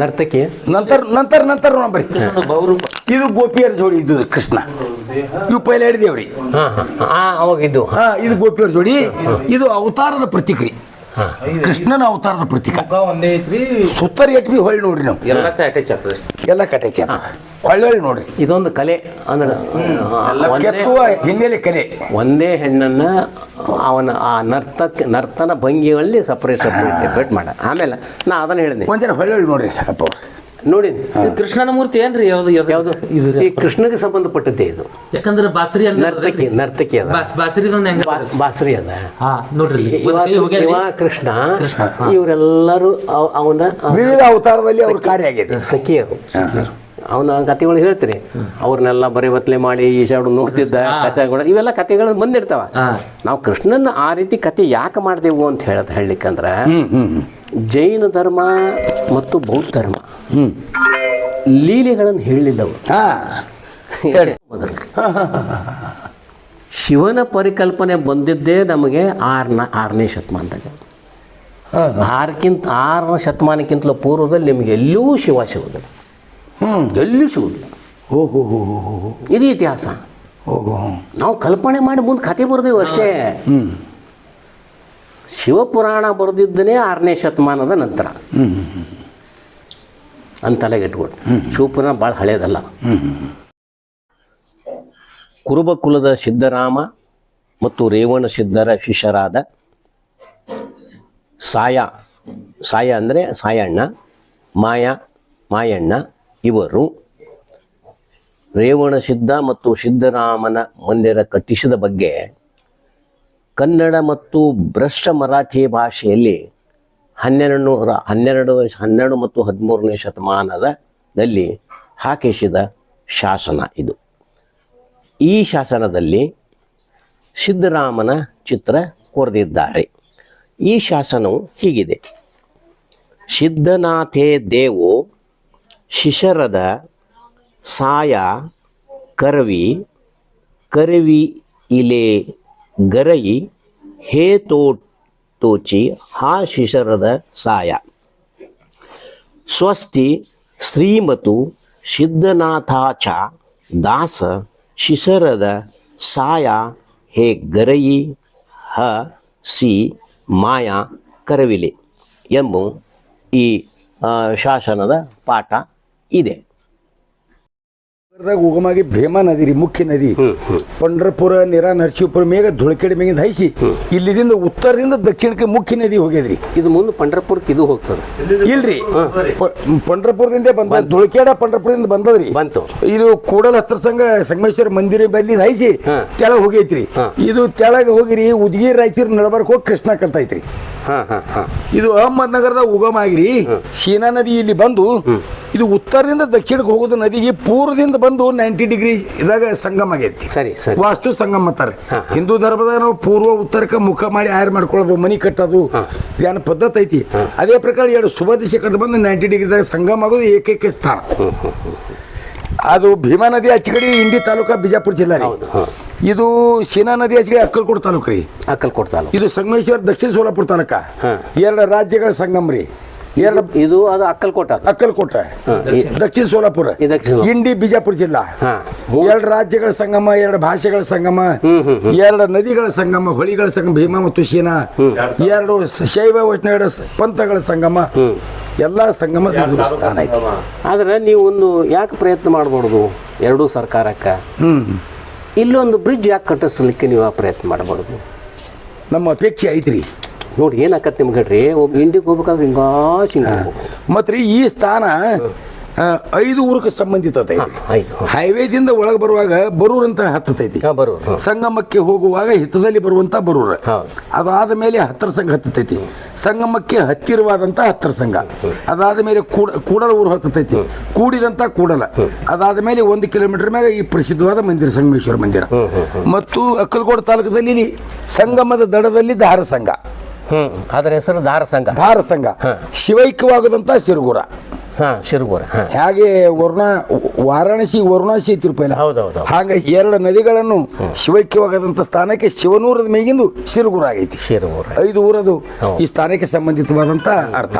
ನರ್ತಕಿ, ನಂತರ ನೋಡ ಬರ್ರಿ. ಇದು ಗೋಪಿಯರ್ ಜೋಡಿ ಇದು ಕೃಷ್ಣ. ಇವು ಪೈಲ ಹಿಡಿದೇವ್ರಿ. ಅವಾಗ ಇದು ಇದು ಗೋಪಿಯರ್ ಜೋಡಿ. ಇದು ಅವತಾರದ ಪ್ರತೀಕ್ರಿ, ಕೃಷ್ಣನ ಅವತಾರದ ಪ್ರತೀಕ. ಒಂದೇ ಐತ್ರಿ, ಸುತ್ತರಿ ಎಟ್ ಬಿ ಹೊಳ್ಳಿ ನೋಡ್ರಿ ನಾವು ಎಲ್ಲ ಅಟ್ಯಾಚ್ ಆಗ್ತದೆ, ಎಲ್ಲ ಅಟ್ಯಾಚ್ ಹೊಳ್ಳಿ ನೋಡ್ರಿ. ಇದೊಂದು ಕಲೆ ಅಂದ್ರೆ ಕೆತ್ತುವ ಹಿನ್ನೆಲೆ ಕಲೆ. ಒಂದೇ ಹೆಣ್ಣನ್ನ ಅವನ ಆ ನರ್ತನ ಭಂಗಿಗಳಲ್ಲಿ ಸಪ್ರೇಟ್ ಮಾಡ. ಆಮೇಲೆ ನಾ ಅದನ್ನ ಹೇಳಿದೆ, ಒಂದ್ಸಲ ಹೊಳ್ಳಿ ನೋಡ್ರಿ ಅಪ್ಪ ಅವ್ರು ನೋಡಿ. ಕೃಷ್ಣನ ಮೂರ್ತಿ ಏನ್ರಿ? ಯಾವ್ದು ಈ ಕೃಷ್ಣಗೆ ಸಂಬಂಧಪಟ್ಟದ್ದೇ ಇದು. ಯಾಕಂದ್ರೆ ಬಾಸ್ರಿ ನರ್ತಕಿ ಅದ, ಬಾಸ್ರಿ ಅದ ನೋಡ್ರಿ. ಇವ ಕೃಷ್ಣ, ಇವರೆಲ್ಲರೂ ಅವನ ವಿವಿಧ ಅವತಾರದಲ್ಲಿ ಅವ್ರ ಕಾರ್ಯ ಆಗಿದೆ. ಸಖಿಯರು ಅವನ ಕಥೆಗಳು ಹೇಳ್ತೀರಿ. ಅವ್ರನ್ನೆಲ್ಲ ಬರೀ ಬತ್ಲೆ ಮಾಡಿ ಈಶಾಡು ನೋಡ್ತಿದ್ದ ಕಸಗಳು, ಇವೆಲ್ಲ ಕಥೆಗಳು ಬಂದಿರ್ತಾವ. ನಾವು ಕೃಷ್ಣನ ಆ ರೀತಿ ಕತೆ ಯಾಕೆ ಮಾಡ್ದೇವು ಅಂತ ಹೇಳಲಿಕ್ಕಂದ್ರೆ, ಜೈನ ಧರ್ಮ ಮತ್ತು ಬೌದ್ಧ ಧರ್ಮ ಲೀಲೆಗಳನ್ನು ಹೇಳಲಿಲ್ಲವು. ಶಿವನ ಪರಿಕಲ್ಪನೆ ಬಂದಿದ್ದೇ ನಮಗೆ 6ನೇ ಶತಮಾನದಾಗ. 6ನೇ ಶತಮಾನಕ್ಕಿಂತಲೂ ಪೂರ್ವದಲ್ಲಿ ನಿಮಗೆ ಎಲ್ಲೂ ಶಿವ ಸಿಗುವುದಿಲ್ಲ, ಎಲ್ಲೂ ಸಿಗುವುದಿಲ್ಲ. ಇದು ಇತಿಹಾಸ. ನಾವು ಕಲ್ಪನೆ ಮಾಡಿ ಮುಂದೆ ಕತೆ ಬರೆದೇವು ಅಷ್ಟೇ. ಶಿವಪುರಾಣ ಬರೆದಿದ್ದನೇ 6ನೇ ಶತಮಾನದ ನಂತರ ಅಂತೆಲ್ಲ ಇಟ್ಕೊಂಡು. ಶಿವಪುರಾಣ ಭಾಳ ಹಳೇದಲ್ಲ. ಕುರುಬಕುಲದ ಸಿದ್ಧರಾಮ ಮತ್ತು ರೇವಣ ಸಿದ್ಧರ ಶಿಷ್ಯರಾದ ಸಾಯ ಅಂದರೆ ಸಾಯಣ್ಣ, ಮಾಯಣ್ಣ ಇವರು ರೇವಣ ಸಿದ್ಧ ಮತ್ತು ಸಿದ್ಧರಾಮನ ಮಂದಿರ ಕಟ್ಟಿಸಿದ ಬಗ್ಗೆ ಕನ್ನಡ ಮತ್ತು ಭ್ರಷ್ಟ ಮರಾಠಿ ಭಾಷೆಯಲ್ಲಿ 12 ಮತ್ತು 13ನೇ ಶತಮಾನದಲ್ಲಿ ಹಾಕಿಸಿದ ಶಾಸನ ಇದು. ಈ ಶಾಸನದಲ್ಲಿ ಸಿದ್ಧರಾಮನ ಚಿತ್ರ ಕೊರೆದಿದ್ದಾರೆ. ಈ ಶಾಸನವು ಹೀಗಿದೆ: ಸಿದ್ಧನಾಥೇ ದೇವೋ ಶಿಶರದ ಸಾಯ ಕರವಿ ಇಲೆ ಗರಯಿ ಹೇ ತೋಚಿ ಹಾ ಶಿಶರದ ಸಾಯ ಸ್ವಸ್ತಿ ಶ್ರೀಮತು ಸಿದ್ಧನಾಥಾಚ ದಾಸ ಶಿಶರದ ಸಾಯ ಹೇ ಗರಯಿ ಹ ಸಿ ಮಾಯಾ ಕರವಿಲೆ ಎಂಬ ಈ ಶಾಸನದ ಪಾಠ ಇದೆ. ಉಗಮಾಗಿ ಭೀಮಾ ನದಿ ರೀ, ಮುಖ್ಯ ನದಿ. ಪಂಡ್ರಪುರ ನಿರಾ ನರಸೀಪುರ ಮೇಗ ಧುಳಕೆಡೆ ಮೇಗಿಂದ ಹೈಸಿ ಇಲ್ಲಿದಿಂದ ಉತ್ತರದಿಂದ ದಕ್ಷಿಣಕ್ಕೆ ಮುಖ್ಯ ನದಿ ಹೋಗ್ಯದ್ರಿ. ಇದು ಮುಂದೆ ಪಂಡ್ರಪುರಕ್ಕೆ ಇದು ಹೋಗ್ತದೆ ಇಲ್ರಿ, ಪಂಡ್ರಪುರದಿಂದ ಬಂದ ಧುಳಕೆಡ ಪಂಡ್ರಪುರದಿಂದ ಬಂದದ್ರಿ. ಬಂತು. ಇದು ಕೂಡಲ ಹತ್ರ ಸಂಗಮೇಶ್ವರ ಮಂದಿರ ಬಲ್ಲಿ ಹೈಸಿ ತೆಳಗ್ ಹೋಗೈತ್ರಿ. ಇದು ತೆಳಗ್ ಹೋಗಿರಿ ಉದಗಿರಿ ರಾಯಚೂರು ನಡಬರ್ಕ್ ಹೋಗಿ ಕೃಷ್ಣ ಕಲ್ತೈತ್ರಿ. ಇದು ಅಹಮದ್ನಗರದ ಉಗಮ ಆಗಿರಿ ಶೀನಾ ನದಿ ಇಲ್ಲಿ ಬಂದು ಇದು ಉತ್ತರದಿಂದ ದಕ್ಷಿಣಕ್ಕೆ ಹೋಗೋದು ನದಿಗೆ ಪೂರ್ವದಿಂದ ಬಂದು 90 ಡಿಗ್ರಿ ಇದಾಗ ಸಂಗಮ ಆಗೈತಿ. ಸರಿ, ವಾಸ್ತು ಸಂಗಮ ಅಂತಾರೆ. ಹಿಂದೂ ಧರ್ಮದಾಗ ನಾವು ಪೂರ್ವ ಉತ್ತರಕ್ಕೆ ಮುಖ ಮಾಡಿ ಆಯರ್ ಮಾಡ್ಕೊಳ್ಳೋದು, ಮನಿ ಕಟ್ಟೋದು ಏನು ಪದ್ಧತಿ ಐತಿ. ಅದೇ ಪ್ರಕಾರ 2 ಶುಭ ದಿಶೆ ಕಟ್ಟು ಬಂದು 90 ಡಿಗ್ರಿದಾಗ ಸಂಗಮ ಆಗೋದು ಏಕೈಕ ಸ್ಥಾನ. ಅದು ಭೀಮಾ ನದಿ ಆಚೆ ಕಡೆ ಇಂಡಿ ತಾಲೂಕ ಬಿಜಾಪುರ ಜಿಲ್ಲಾ ರೀ. ಇದು ಶೀನಾ ನದಿ ಆಚೆ ಕಡೆ ಅಕ್ಕಲ್ಕೋಟ್ ತಾಲೂಕು ರೀ. ಇದು ಸಂಗಮೇಶ್ವರ ದಕ್ಷಿಣ ಸೋಲಾಪುರ ತಾಲೂಕ. 2 ರಾಜ್ಯಗಳ ಸಂಗಮ ರೀ. ಇದು ಅದು ಅಕ್ಕಲ್ಕೋಟ ದಕ್ಷಿಣ ಸೋಲಾಪುರ, ಇಂಡಿ ಬಿಜಾಪುರ ಜಿಲ್ಲಾ. 2 ರಾಜ್ಯಗಳ ಸಂಗಮ, 2 ಭಾಷೆಗಳ ಸಂಗಮ, 2 ನದಿಗಳ ಸಂಗಮ, ಹೊಳಿಗಳ ಸಂಗಮ ಭೀಮಾ ಮತ್ತು ಶೀನಾ, 2 ಶೈವ ವೈಷ್ಣವ ಪಂಥಗಳ ಸಂಗಮ. ಎಲ್ಲ ಸಂಗಮದ ಎದುರು ಸ್ಥಾನ ಐತಿ. ಆದ್ರೆ ನೀವು ಒಂದು ಯಾಕೆ ಪ್ರಯತ್ನ ಮಾಡ್ಬಾರ್ದು ಎರಡೂ ಸರ್ಕಾರಕ್ಕೆ ಇಲ್ಲೊಂದು ಬ್ರಿಡ್ಜ್ ಯಾಕೆ ಕಟ್ಟಿಸ್ಲಿಕ್ಕೆ ನೀವು ಆ ಪ್ರಯತ್ನ ಮಾಡಬಾರ್ದು? ನಮ್ಮ ಅಪೇಕ್ಷೆ ಐತ್ರಿ. ನೋಡಿ ಏನಾಕತ್ ನಿಮ್ಗೆ ಹೇಳ್ರಿ, ಒಬ್ಬ ಇಂಡಿಗೆ ಹೋಗ್ಬೇಕಾದ್ರೆ ಹಿಂಗ ಮತ್ತು ಈ ಸ್ಥಾನ 5 ಊರಕ್ಕೆ ಸಂಬಂಧಿತತೆ. ಹೈವೇದಿಂದ ಒಳಗೆ ಬರುವಾಗ ಬರೂರ್ ಅಂತ ಹತ್ತತೈತಿ. ಸಂಗಮಕ್ಕೆ ಹೋಗುವಾಗ ಹಿತ್ತದಲ್ಲಿ ಬರುವಂತ ಬರೂರ. ಅದಾದ ಮೇಲೆ ಹತ್ತರ ಸಂಘ ಹತ್ತತೈತಿ. ಸಂಗಮಕ್ಕೆ ಹತ್ತಿರವಾದಂತ ಹತ್ತರ ಸಂಘ. ಅದಾದ ಮೇಲೆ ಕೂಡಲ ಊರು ಹತ್ತತೈತಿ. ಕೂಡಿದಂತ ಕೂಡಲ. ಅದಾದ ಮೇಲೆ 1 ಕಿಲೋಮೀಟರ್ ಮೇಲೆ ಈ ಪ್ರಸಿದ್ಧವಾದ ಮಂದಿರ ಸಂಗಮೇಶ್ವರ ಮಂದಿರ. ಮತ್ತು ಅಕ್ಕಲಕೋಟೆ ತಾಲೂಕದಲ್ಲಿ ಸಂಗಮದ ದಡದಲ್ಲಿ ದಾರ ಸಂಘ. ಅದರ ಹೆಸರು ದಾರ ಸಂಘ. ದಾರ ಸಂಘ ಶಿವೈಕ್ಯವಾಗದಂತ ಸಿರುಗುರ. ಶಿರಗುರ. ಹಾಗೆ ವಾರಾಣಸಿ ವರುಣಾಸಿ ತಿರುಪತಿ. ಹೌದೌದು. ಹಾಗೆ 2 ನದಿಗಳನ್ನು ಶಿವೈಕ್ಯವಾಗದಂತ ಸ್ಥಾನಕ್ಕೆ ಶಿವನೂರದ ಮೇಗಿಂದು ಸಿರುಗುರ ಆಗೈತಿ. 5 ಊರದು ಈ ಸ್ಥಾನಕ್ಕೆ ಸಂಬಂಧಿತವಾದಂತ ಅರ್ಥ.